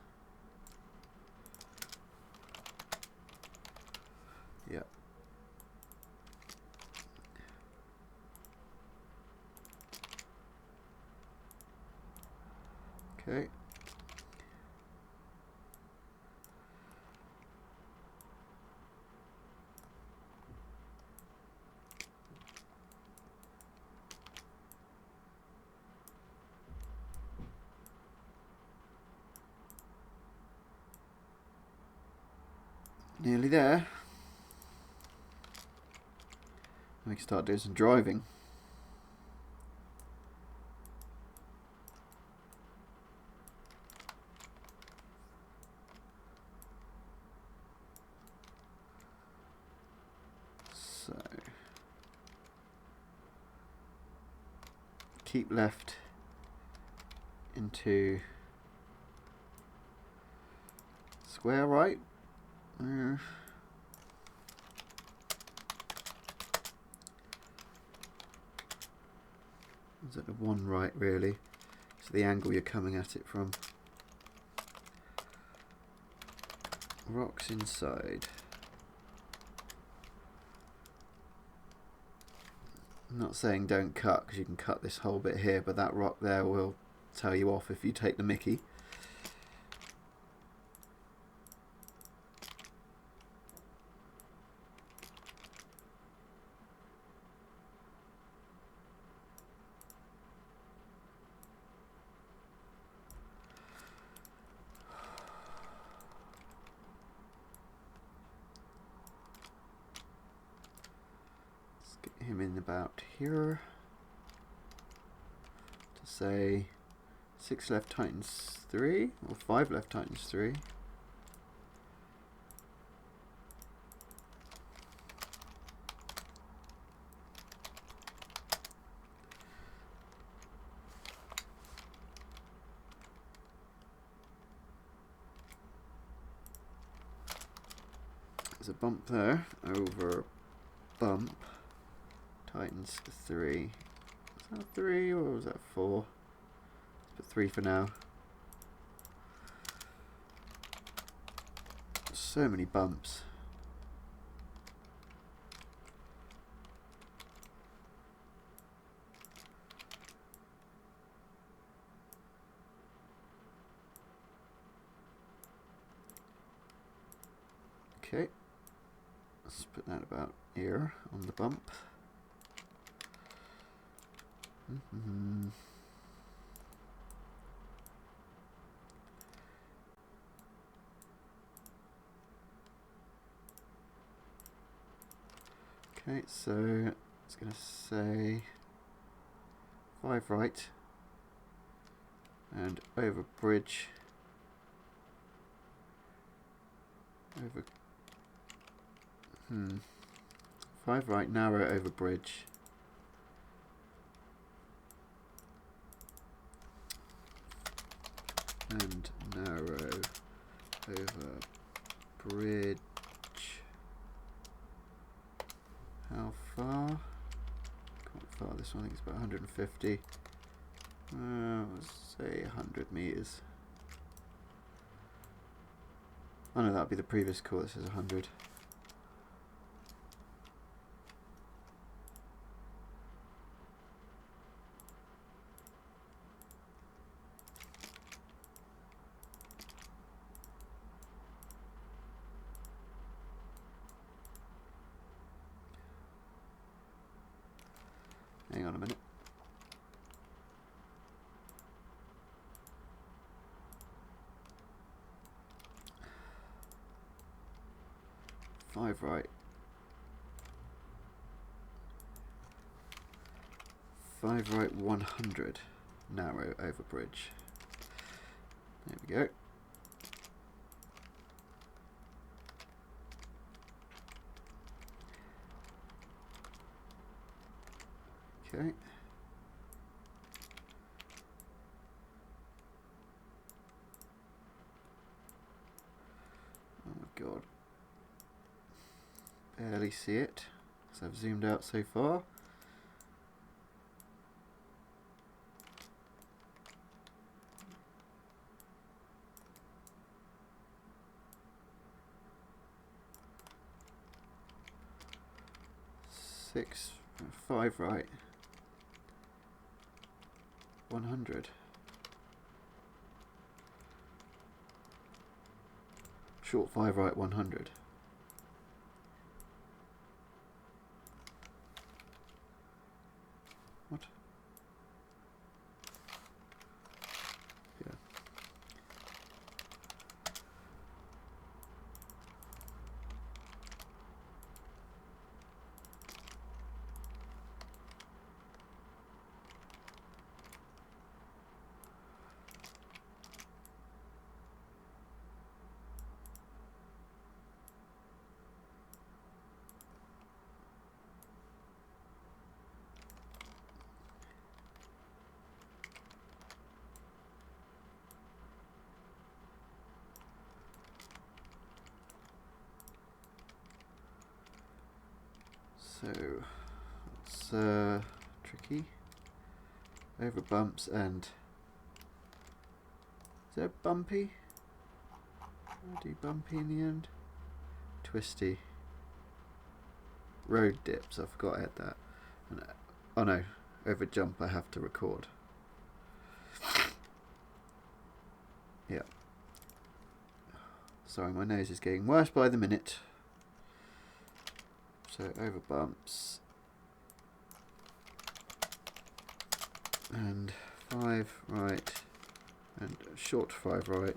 Yeah. Okay. Nearly there. We can start doing some driving. keep left into square right. Is that the one right really? So the angle you're coming at it from. Rocks inside. I'm not saying don't cut, because you can cut this whole bit here, but that rock there will tell you off if you take the mickey. Him in about here to say 6 left tightens 3 or 5 left tightens 3. There's a bump there over bump. Tightens 3. Was that 3 or was that 4? Let's put 3 for now. So many bumps. Okay. Let's put that about here on the bump. Okay, so it's going to say 5 right and over bridge, over 5 right, narrow over bridge. And narrow over bridge. How far? Quite far this one, I think it's about 150. Let's say 100 meters. Oh no, that'd be the previous core, this is 100. Hang on a minute. Five right. 5 right, 100. Narrow over bridge. There we go. Okay. Oh my god. Barely see it, because I've zoomed out so far. Six, 5 right. 100. Short 5 right, 100. What? Yeah. So it's tricky. Over bumps and is there bumpy? I'll do bumpy in the end. Twisty. Road dips, I forgot I had that. And, oh no, over jump I have to record. Yeah. Sorry, my nose is getting worse by the minute. So over bumps. And 5 right. And short 5 right.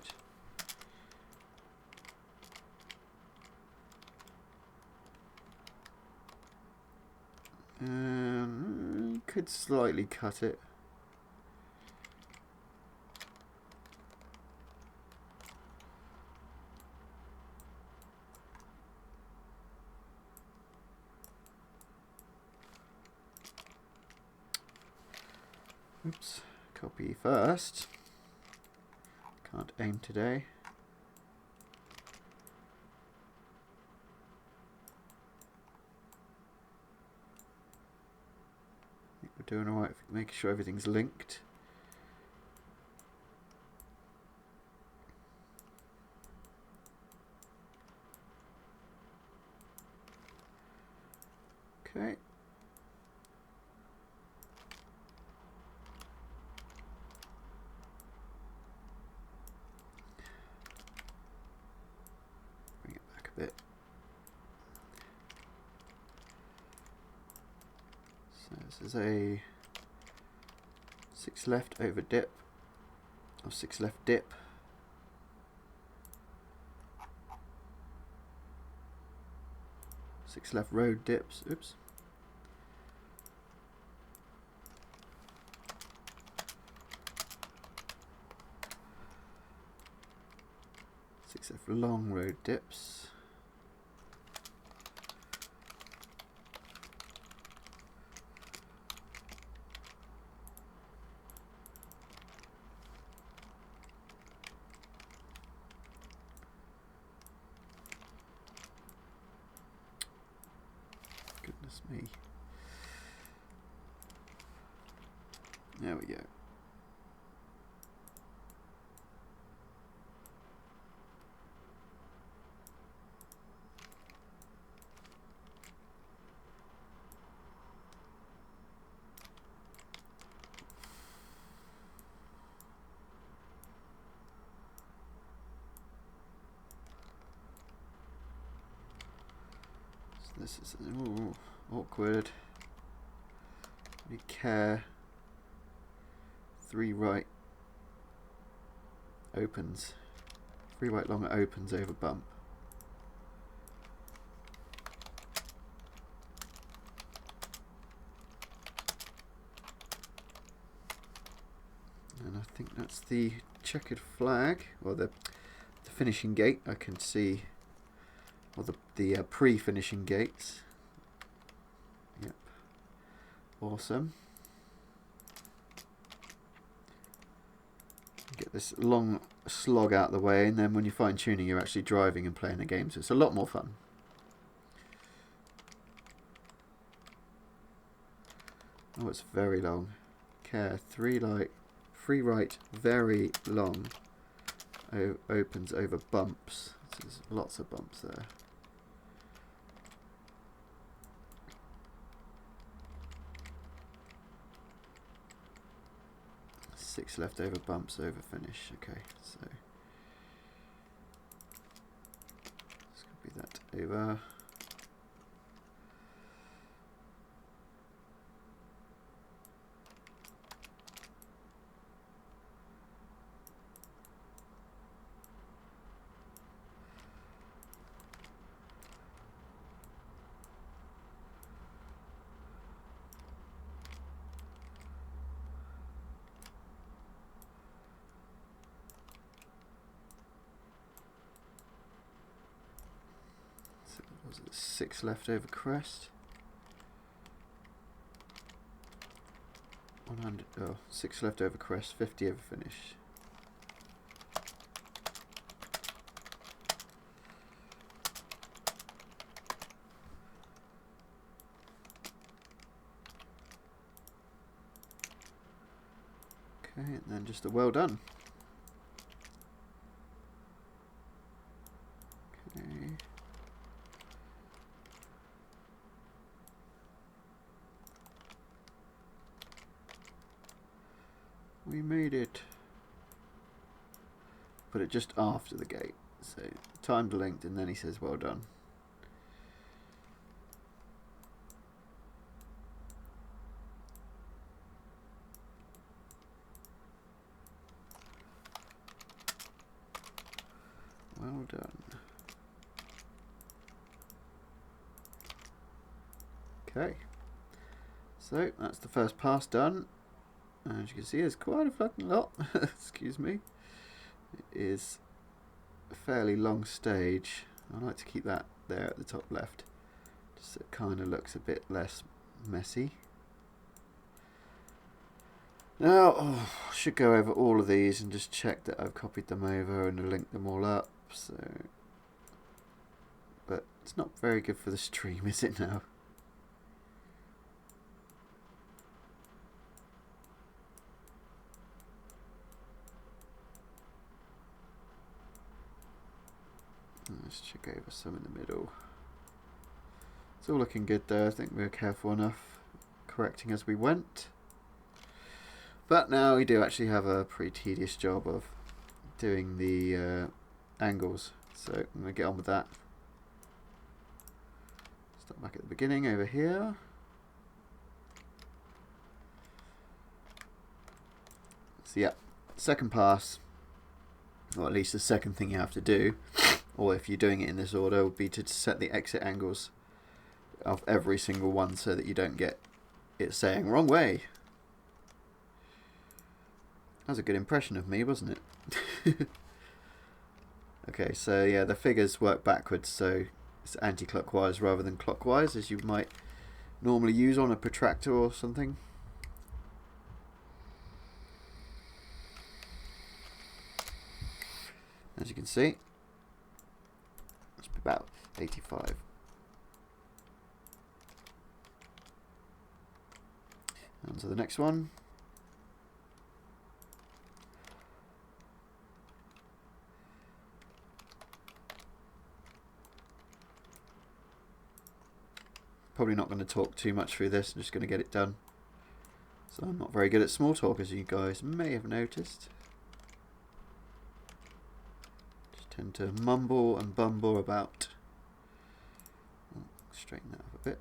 Could slightly cut it. Oops, copy first. Can't aim today. I think we're doing alright, making sure everything's linked. Okay. Bring it back a bit. So this is a 6 left over dip, or 6 left dip. Six left road dips. Oops. Six left long road dips. Goodness me. There we go. So this is awkward. We care. 3 right opens. 3 right long opens over bump. And I think that's the checkered flag, or the finishing gate. I can see, or the pre-finishing gates. Yep. Awesome. Get this long slog out of the way, and then when you're fine tuning, you're actually driving and playing the game, so it's a lot more fun. Oh, it's very long. Care 3 right, very long. Opens over bumps. So there's lots of bumps there. 6 left over bumps over finish. Okay, so let's copy that over. Was it 6 left over crest? 100. Oh, 6 left over crest, 50 over finish. Okay, and then just a well done. Okay. We made it. Put it just after the gate. So timed linked, and then he says well done. Well done. Okay. So that's the first pass done. As you can see, there's quite a fucking lot. Excuse me. It is a fairly long stage. I like to keep that there at the top left, just so it kind of looks a bit less messy. Now, I should go over all of these and just check that I've copied them over and linked them all up. So, but it's not very good for the stream, is it now? Let's check over some in the middle. It's all looking good there. I think we were careful enough correcting as we went. But now we do actually have a pretty tedious job of doing the angles. So I'm going to get on with that. Start back at the beginning over here. So yeah, second pass, or at least the second thing you have to do, or if you're doing it in this order, would be to set the exit angles of every single one so that you don't get it saying wrong way. That was a good impression of me, wasn't it? Okay, so yeah, the figures work backwards, so it's anti-clockwise rather than clockwise, as you might normally use on a protractor or something. As you can see, it's about 85. On to the next one. Probably not going to talk too much through this, I'm just going to get it done. So I'm not very good at small talk, as you guys may have noticed. Just tend to mumble and bumble about. Oh, straighten that up a bit.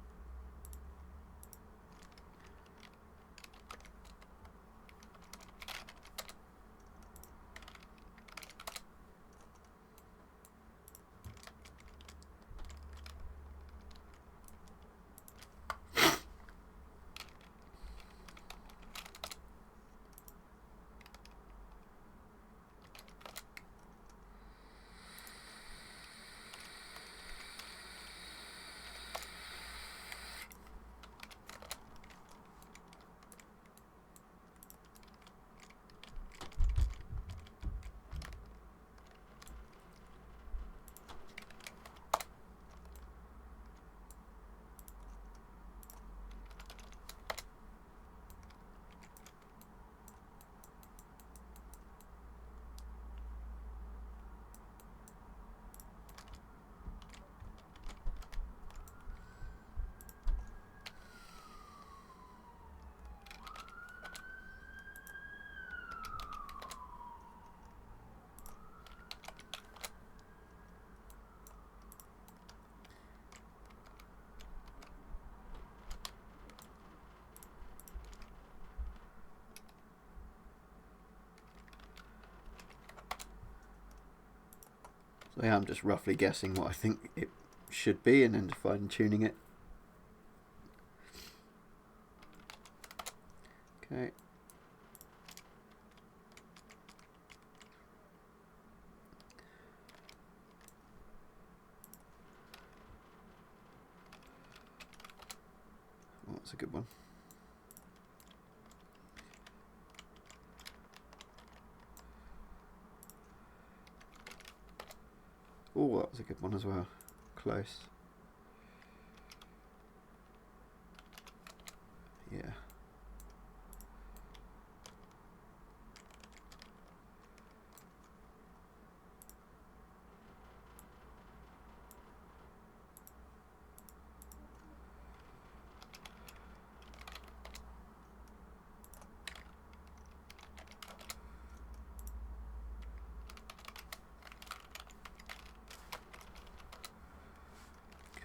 So yeah, I'm just roughly guessing what I think it should be and then fine tuning it. Okay. Oh, that's a good one. Oh, that was a good one as well. Close. Yeah.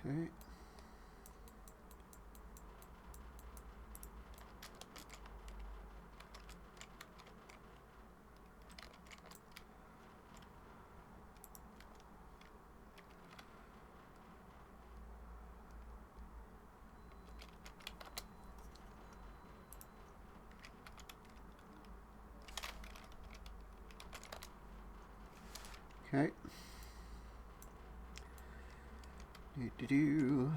Okay. Okay. Do.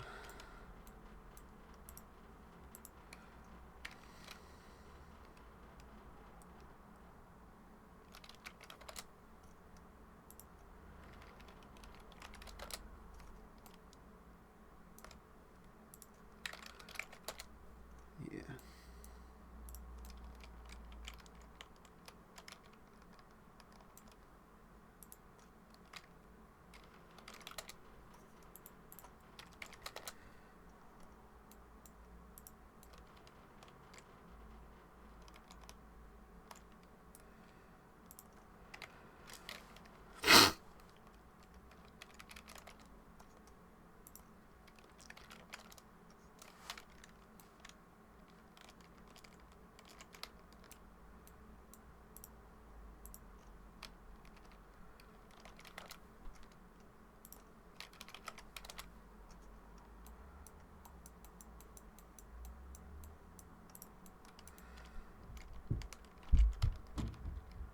Yeah.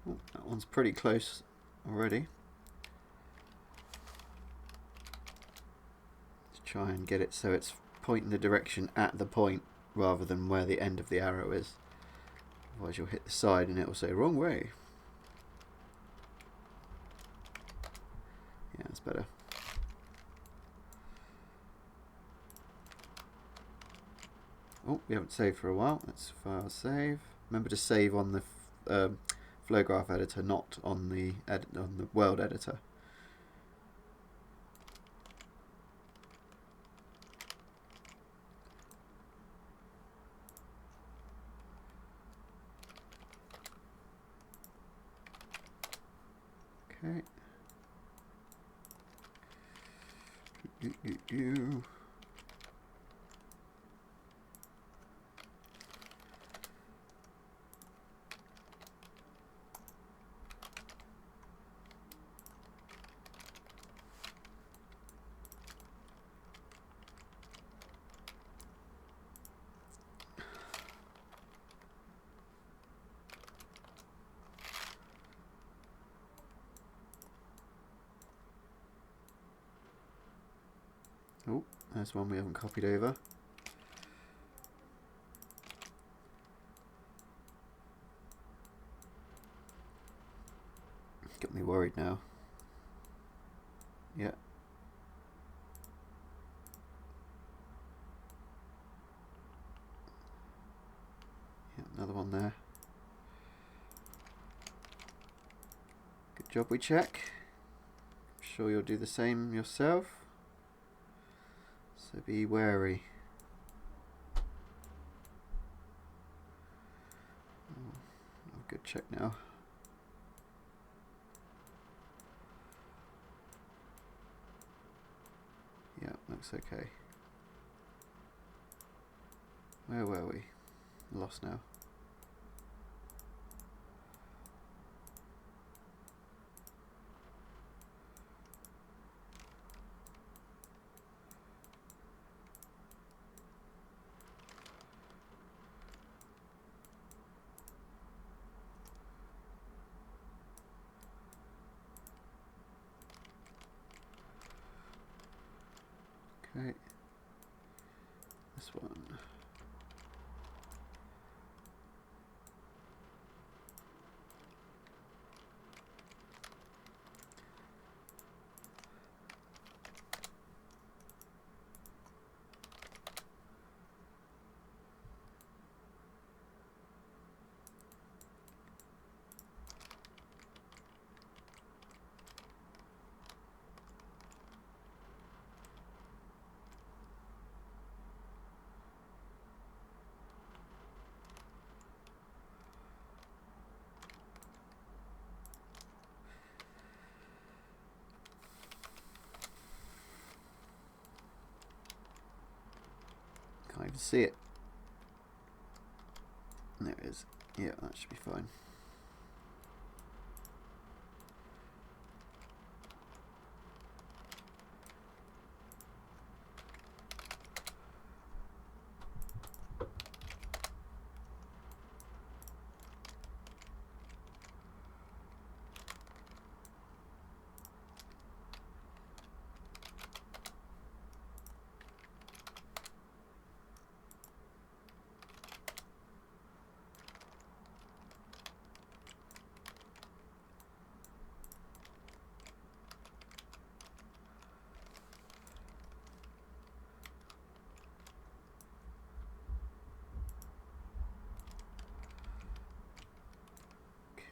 Oh, that one's pretty close already. Let's try and get it so it's pointing the direction at the point rather than where the end of the arrow is. Otherwise you'll hit the side and it will say wrong way. Yeah, that's better. Oh, we haven't saved for a while. Let's file save. Remember to save on the flow graph editor, not on the world editor. Okay. Oh, there's one we haven't copied over. Got me worried now. Yeah. Yeah, another one there. Good job we check. I'm sure you'll do the same yourself. So be wary. Oh, good check now. Yeah, looks okay. Where were we? Lost now. Okay. This one. even see it. There it is. Yeah, that should be fine.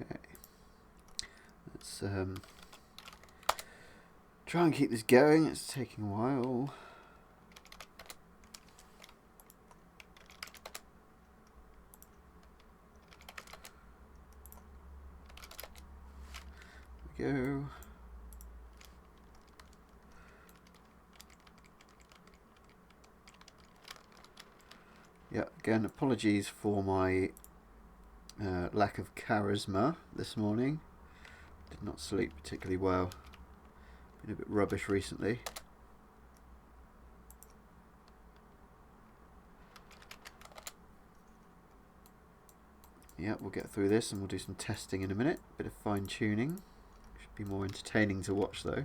Okay, let's try and keep this going. It's taking a while. There we go. Yeah, again, apologies for my lack of charisma this morning. Did not sleep particularly well. Been a bit rubbish recently. Yeah, we'll get through this and we'll do some testing in a minute. Bit of fine tuning. Should be more entertaining to watch though.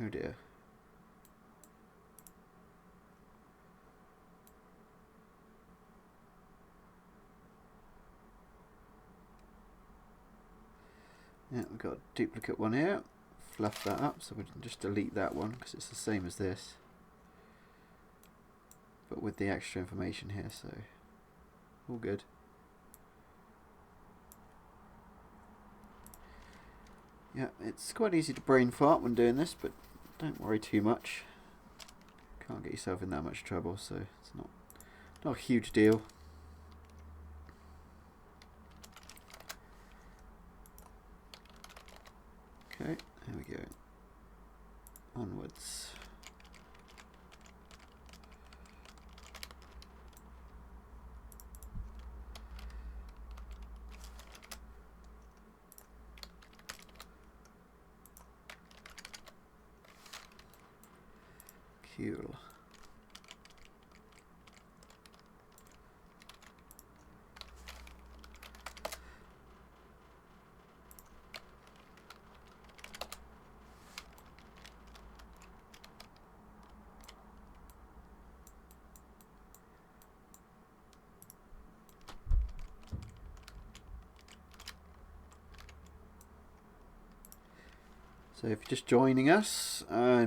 Oh dear. Yeah, we've got a duplicate one here. Fluff that up, so we can just delete that one because it's the same as this, but with the extra information here, so all good. Yeah, it's quite easy to brain fart when doing this, but don't worry too much. Can't get yourself in that much trouble, so it's not a huge deal. Okay, there we go. Onwards. Cool. So if you're just joining us, I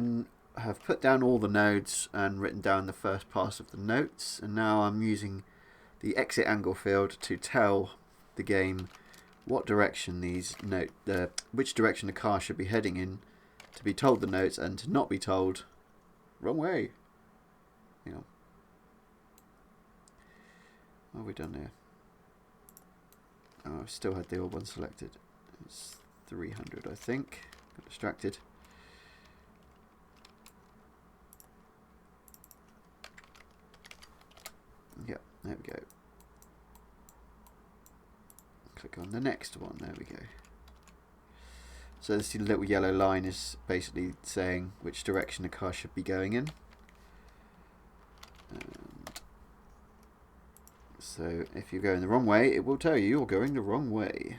have put down all the nodes and written down the first pass of the notes, and now I'm using the exit angle field to tell the game what direction which direction the car should be heading in, to be told the notes and to not be told wrong way. Hang on. What have we done here? Oh, I've still had the old one selected. It's 300, I think. Got distracted. Yep, there we go. Click on the next one, there we go. So this little yellow line is basically saying which direction the car should be going in. And so if you're going the wrong way, it will tell you you're going the wrong way.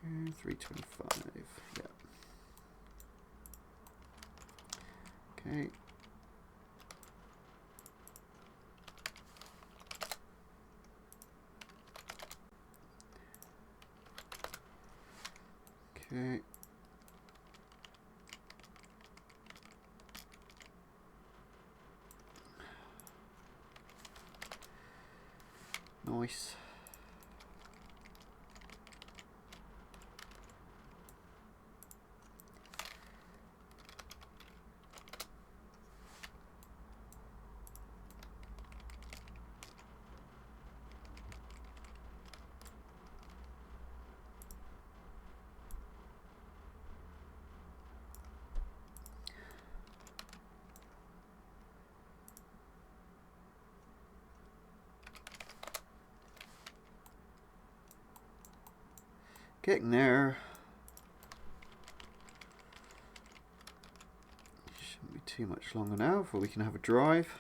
Mm, 325, yeah. Okay. Okay. Nice. Getting there. Shouldn't be too much longer now before we can have a drive.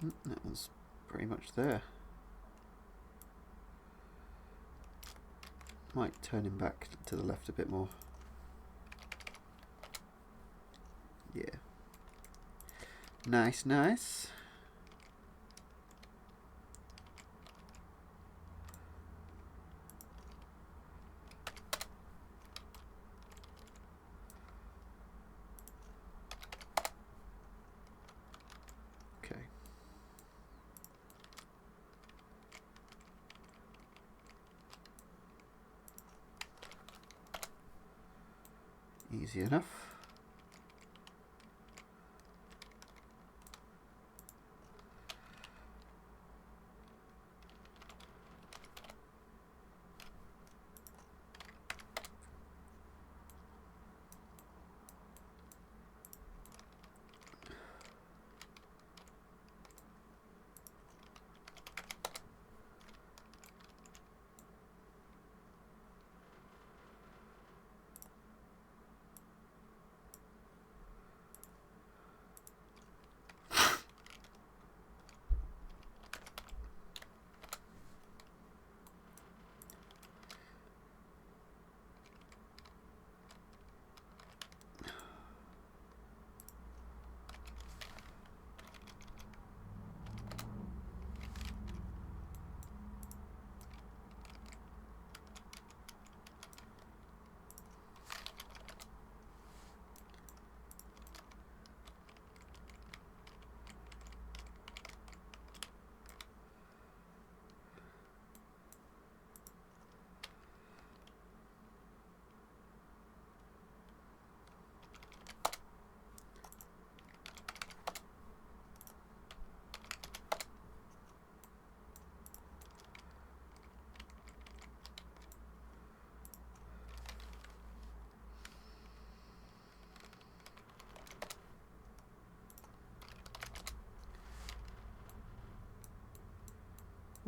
That one's pretty much there. Might turn him back to the left a bit more. Yeah. Nice, nice. Okay. Easy enough.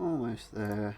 Almost there.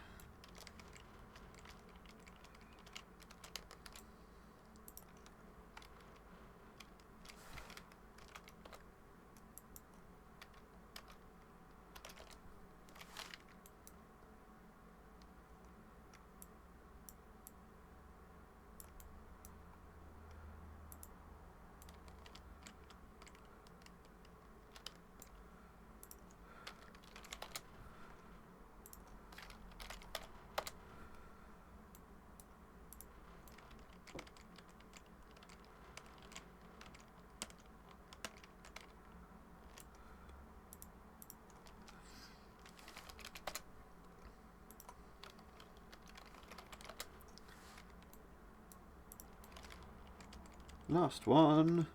Last one.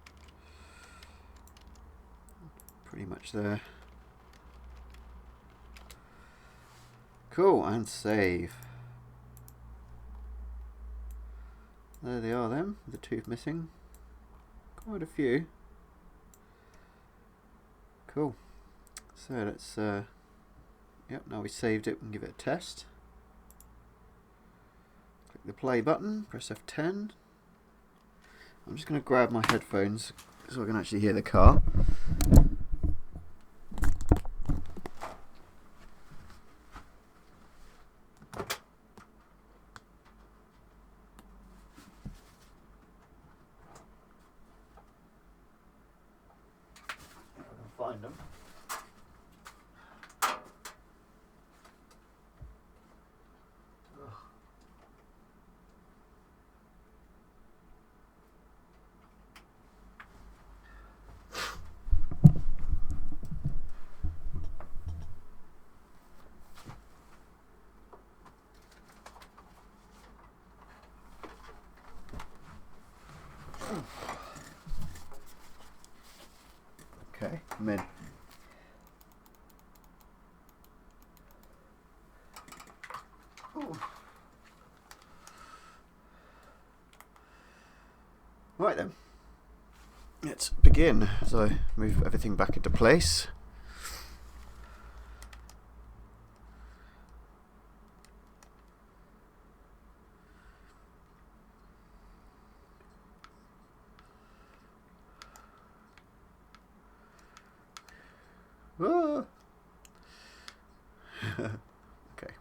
Pretty much there. Cool, and save. There they are then, the tooth missing. Quite a few. Cool. So let's, yep, now we saved it and give it a test. Click the play button, press F10. I'm just going to grab my headphones so I can actually hear the car. find them. Okay, I'm in. Ooh. Right then, let's begin as I move everything back into place. Ah. Okay.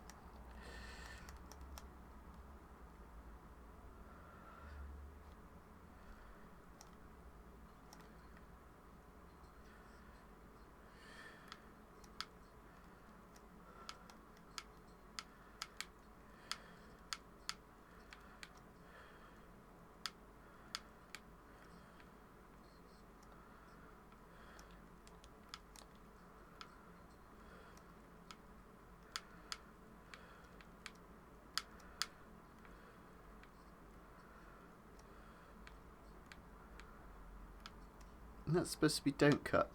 And that's supposed to be don't cut.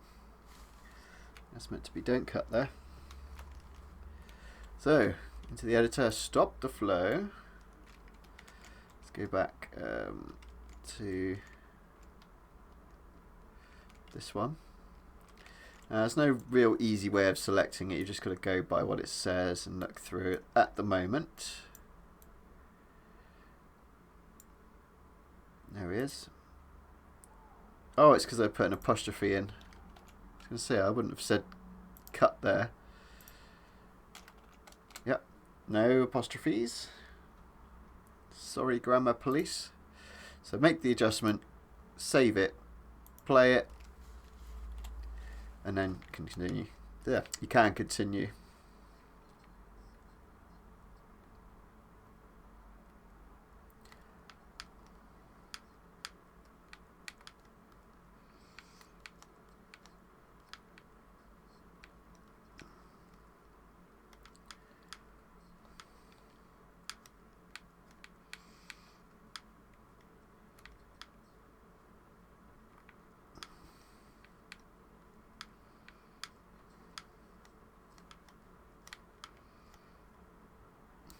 That's meant to be don't cut there. So, into the editor, stop the flow. Let's go back to this one. There's no real easy way of selecting it. You just got to go by what it says and look through it at the moment. There he is. Oh, it's because I put an apostrophe in. I was going to say, I wouldn't have said cut there. Yep, no apostrophes. Sorry, grammar police. So make the adjustment, save it, play it, and then continue. There, you can continue.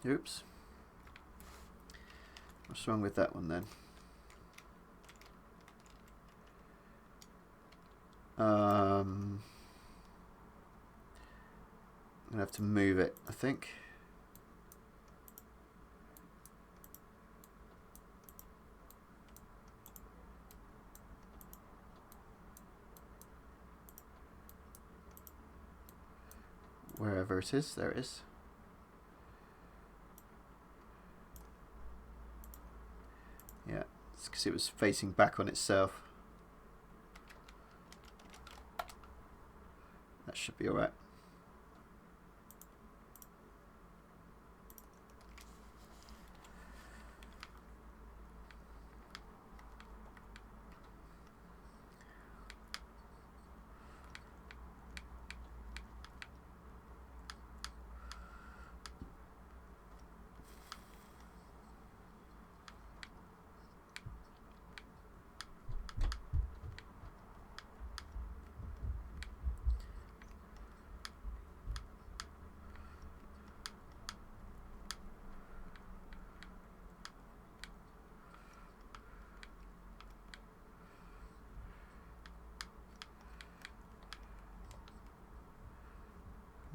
Oops. What's wrong with that one then? I'm gonna have to move it, I think. Wherever it is, there it is. Yeah, it's because it was facing back on itself. That should be alright.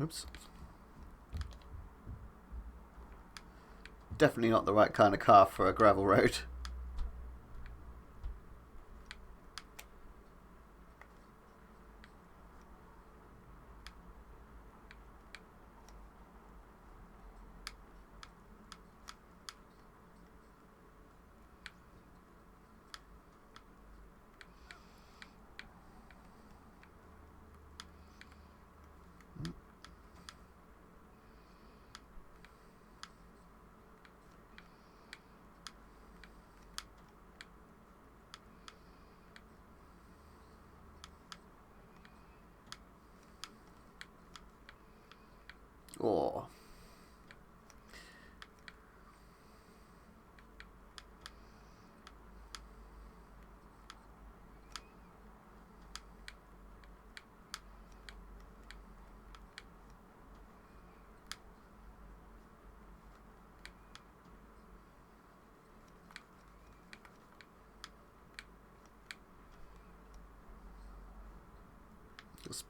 Oops. Definitely not the right kind of car for a gravel road.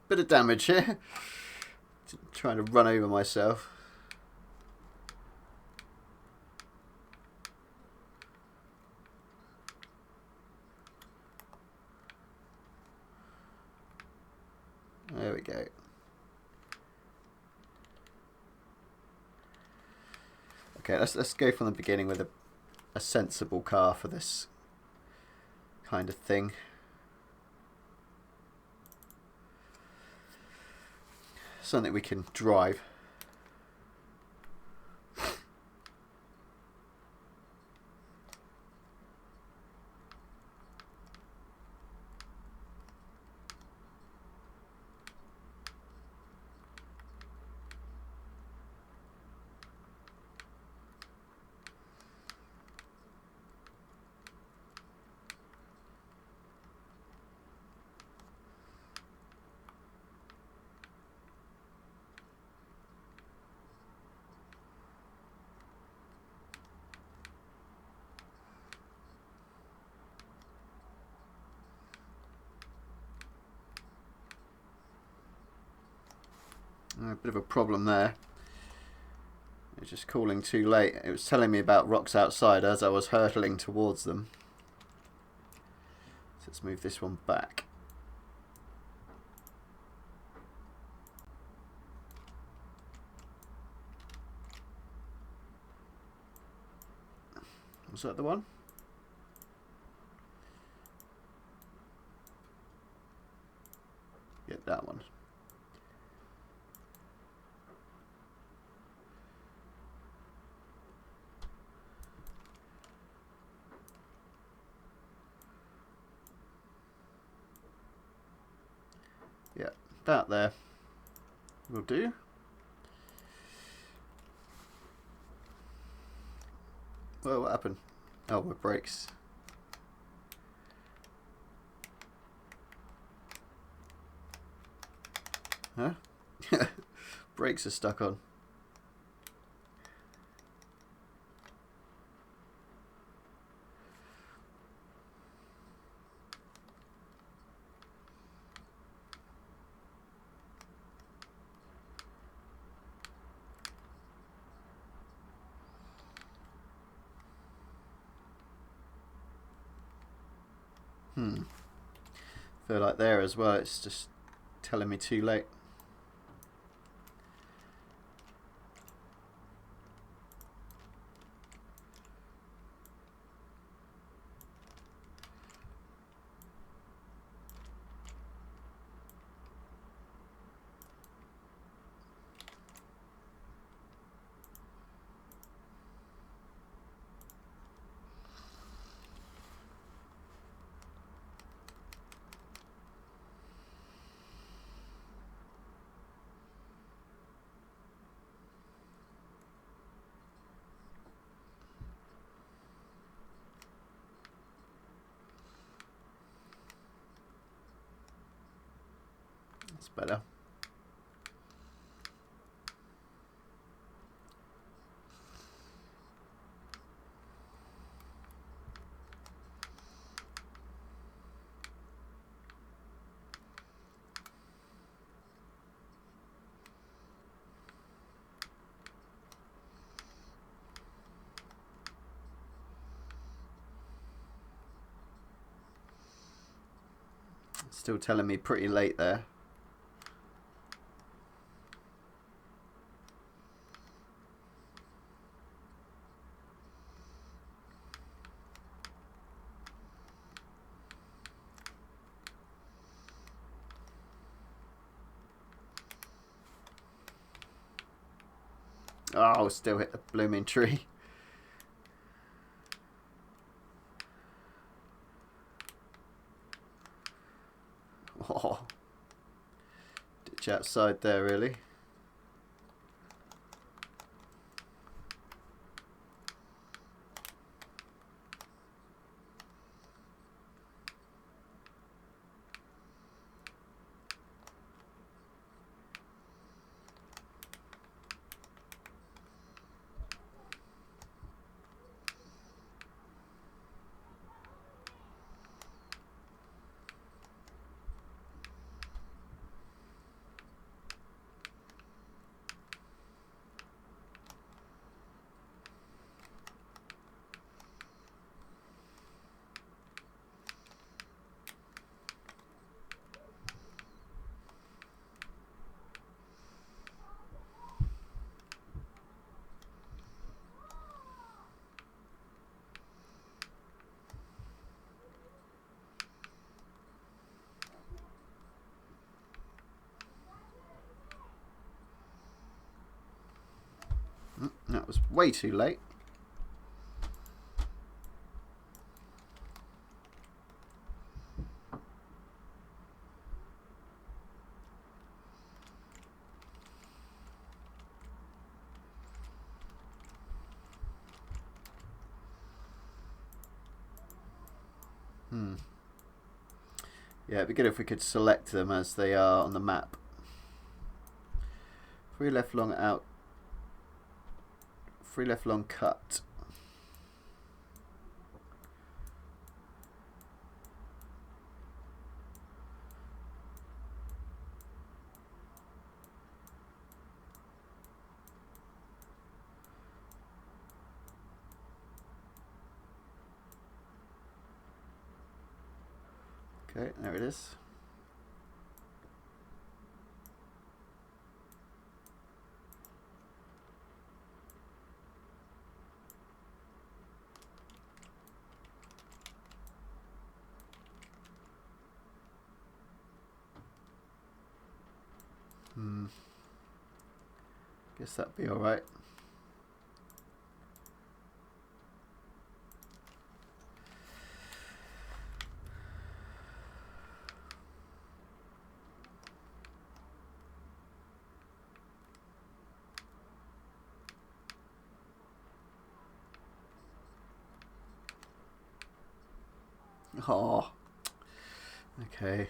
bit of damage here. Trying to run over myself. There we go. Okay, let's go from the beginning with a sensible car for this kind of thing. Something we can drive. A bit of a problem there. It's just calling too late. It was telling me about rocks outside as I was hurtling towards them. So let's move this one back. Was that the one? Yeah, that one. Yeah, that there will do. Well, what happened? Oh, my brakes. Huh? Brakes are stuck on. Feel like there as well, it's just telling me too late. That's better. Still telling me pretty late there. Oh, still hit the blooming tree. Oh, ditch outside there, really. That was way too late. Yeah, it'd be good if we could select them as they are on the map. 3 left long out. 3 left long cut. Okay, there it is. Guess that'd be alright. Oh, okay.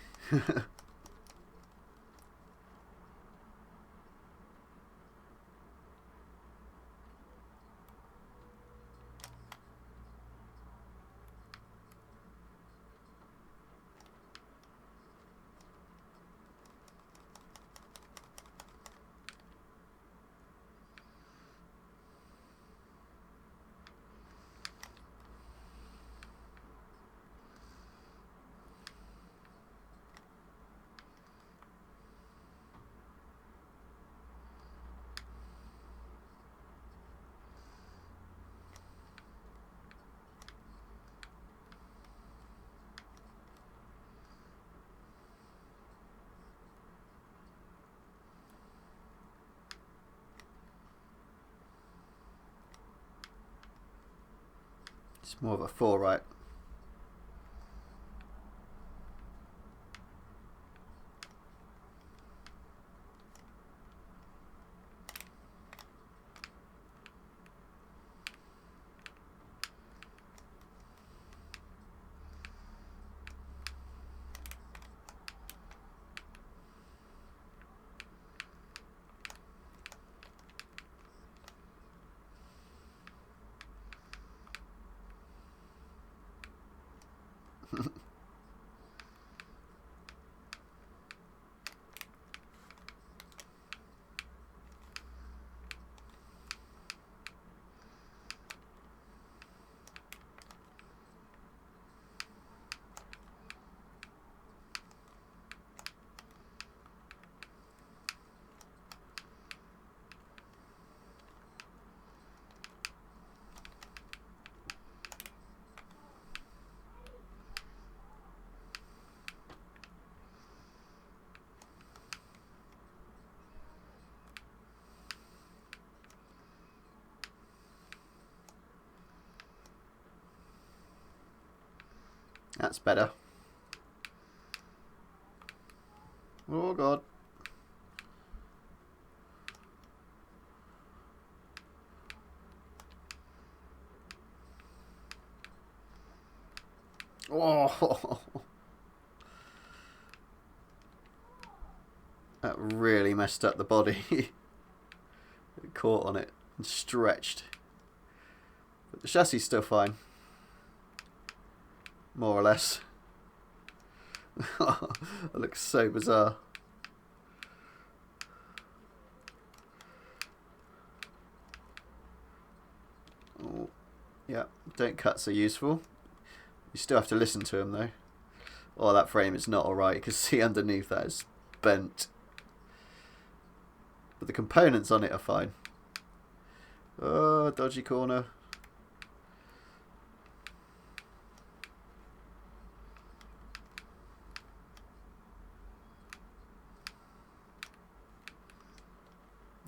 It's more of a 4, right? That's better. Oh god. Oh, that really messed up the body. It caught on it and stretched. But the chassis is still fine. More or less. It looks so bizarre. Oh, yeah, don't cuts are useful. You still have to listen to them though. Oh, that frame is not alright. You can see underneath that is bent. But the components on it are fine. Oh, dodgy corner.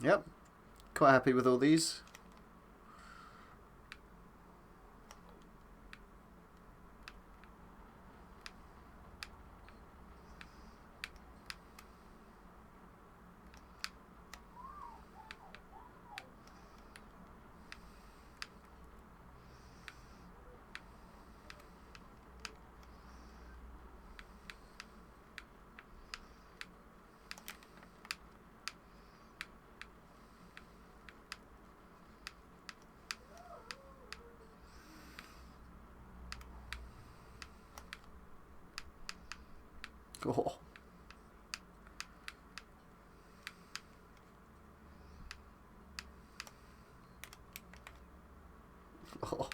Yep, quite happy with all these. Oh. Oh.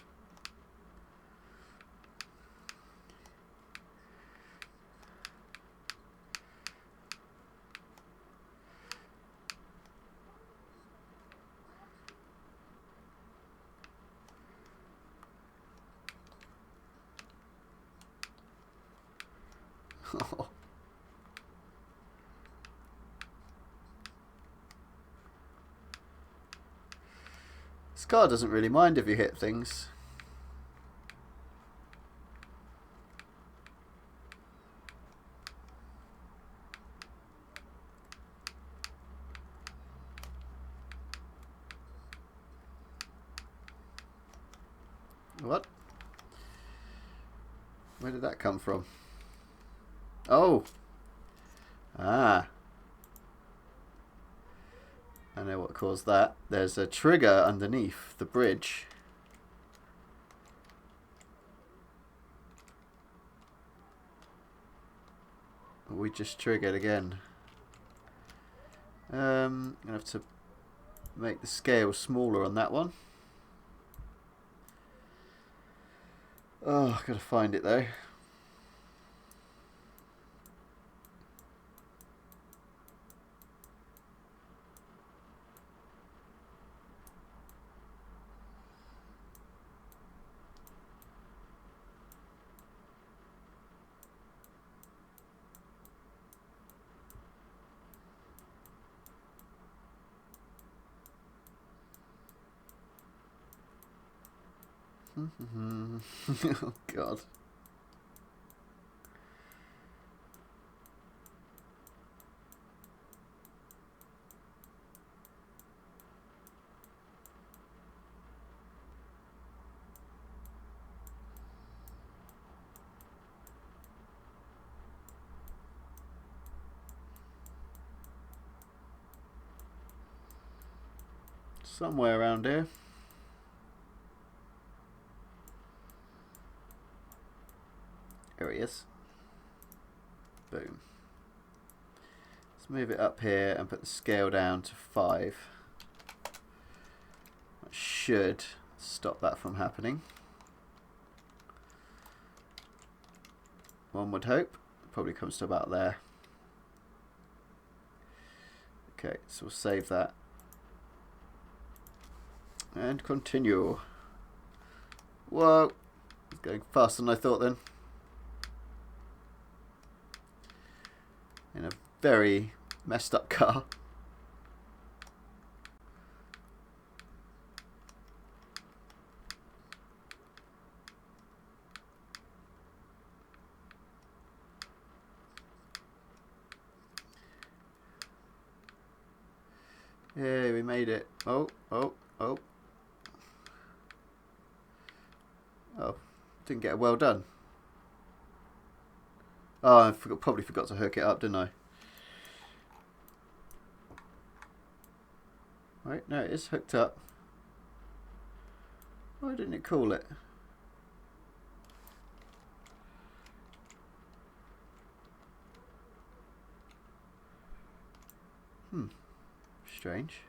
Oh. This car doesn't really mind if you hit things. What? Where did that come from? Oh! Ah. I know what caused that. There's a trigger underneath the bridge. We just triggered again. I'm going to have to make the scale smaller on that one. Oh, I've got to find it though. Oh God. Somewhere around here. There he is. Boom. Let's move it up here and put the scale down to 5. That should stop that from happening. One would hope. Probably comes to about there. Okay, so we'll save that. And continue. Whoa. It's going faster than I thought then. In a very messed up car. Yeah, we made it. Oh, oh, oh. Oh, didn't get a well done. Oh, I probably forgot to hook it up, didn't I? Right, no, it is hooked up. Why didn't it call it? Strange.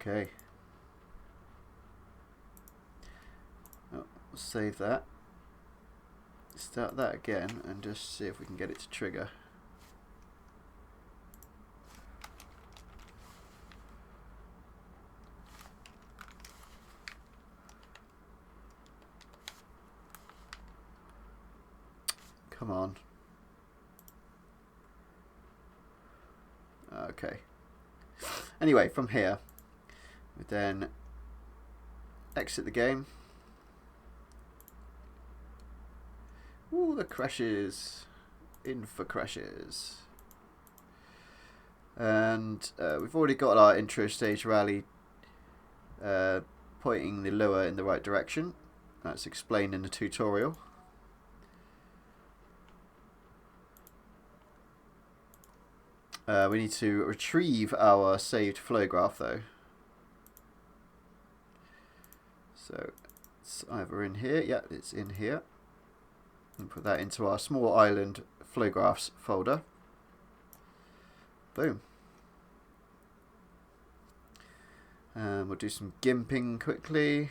Okay. Oh, we'll save that. Start that again and just see if we can get it to trigger. Come on. Okay. Anyway, from here, we then exit the game. Ooh, the crashes. In for crashes. And we've already got our intro stage rally pointing the lure in the right direction. That's explained in the tutorial. We need to retrieve our saved flow graph though. So It's either in here. Yeah, it's in here. And put that into our small island flow graphs folder. Boom. And we'll do some gimping quickly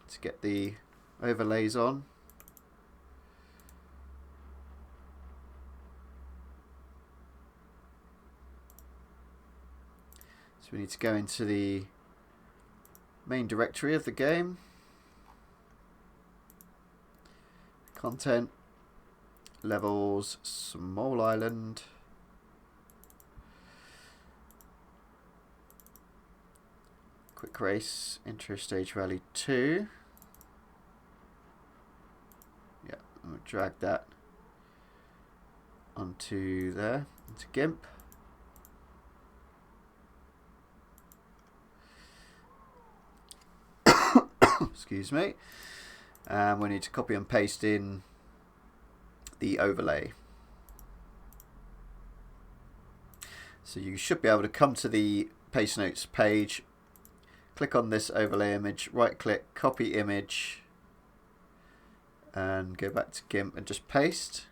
to get the overlays on. So we need to go into the main directory of the game. Content, levels, small island. Quick race, intro stage rally 2. Yeah, we'll drag that onto there, into GIMP. Excuse me. And we need to copy and paste in the overlay. So you should be able to come to the Pacenotes page, click on this overlay image, right click, copy image, and go back to GIMP and just paste.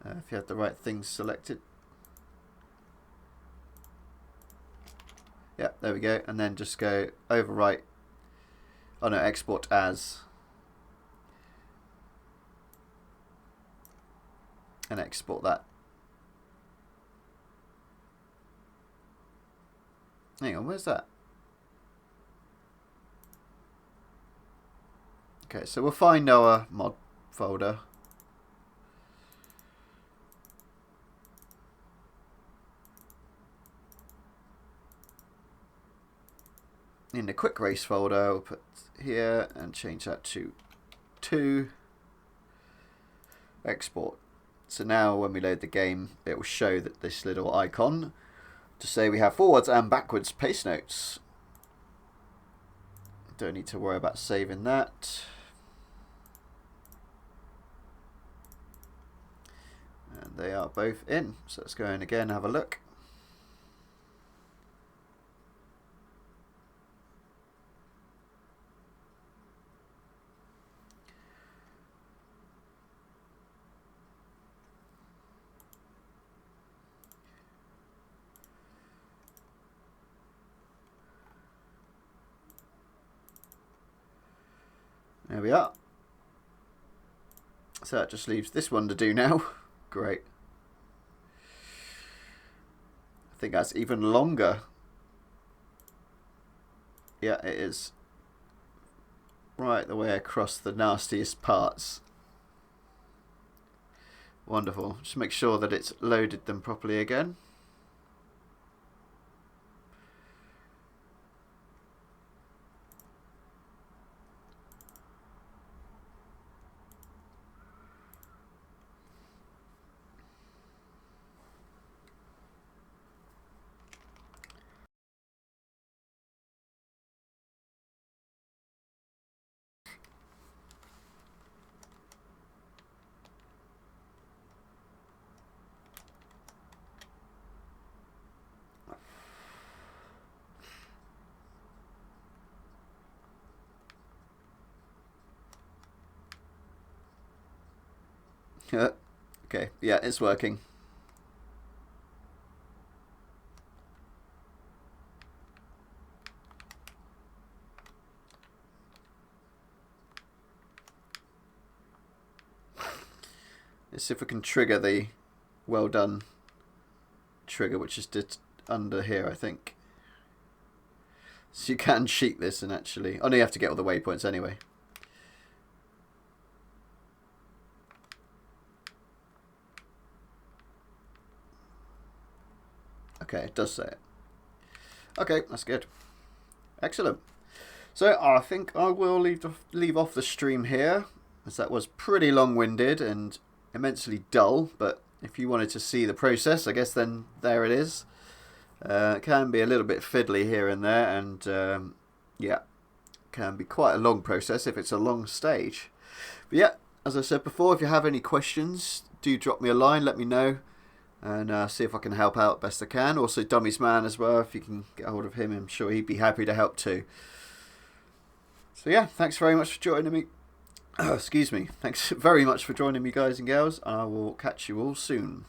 If you have the right things selected. Yeah, there we go. And then just go overwrite. Oh no, export as. And export that. Hang on, where's that? Okay, so we'll find our mod folder. In the quick race folder, we'll put here and change that to 2. Export. So now when we load the game, it will show that this little icon to say we have forwards and backwards pace notes. Don't need to worry about saving that. And they are both in. So let's go in again and have a look. There we are. So that just leaves this one to do now. Great. I think that's even longer. Yeah, it is. Right the way across the nastiest parts. Wonderful. Just make sure that it's loaded them properly again. Okay, yeah, it's working. Let's see if we can trigger the well done trigger, which is under here, I think. So you can cheat this and actually... Oh no, you have to get all the waypoints anyway. Okay, it does say it. Okay, that's good. Excellent. So I think I will leave off the stream here, as that was pretty long-winded and immensely dull. But if you wanted to see the process, I guess then there it is. It can be a little bit fiddly here and there, and yeah, can be quite a long process if it's a long stage. But yeah, as I said before, if you have any questions, do drop me a line, let me know, and see if I can help out best I can. Also Dummy's Man as well, if you can get hold of him, I'm sure he'd be happy to help too. So yeah, thanks very much for joining me. Excuse me. Thanks very much for joining me, guys and gals, and I will catch you all soon.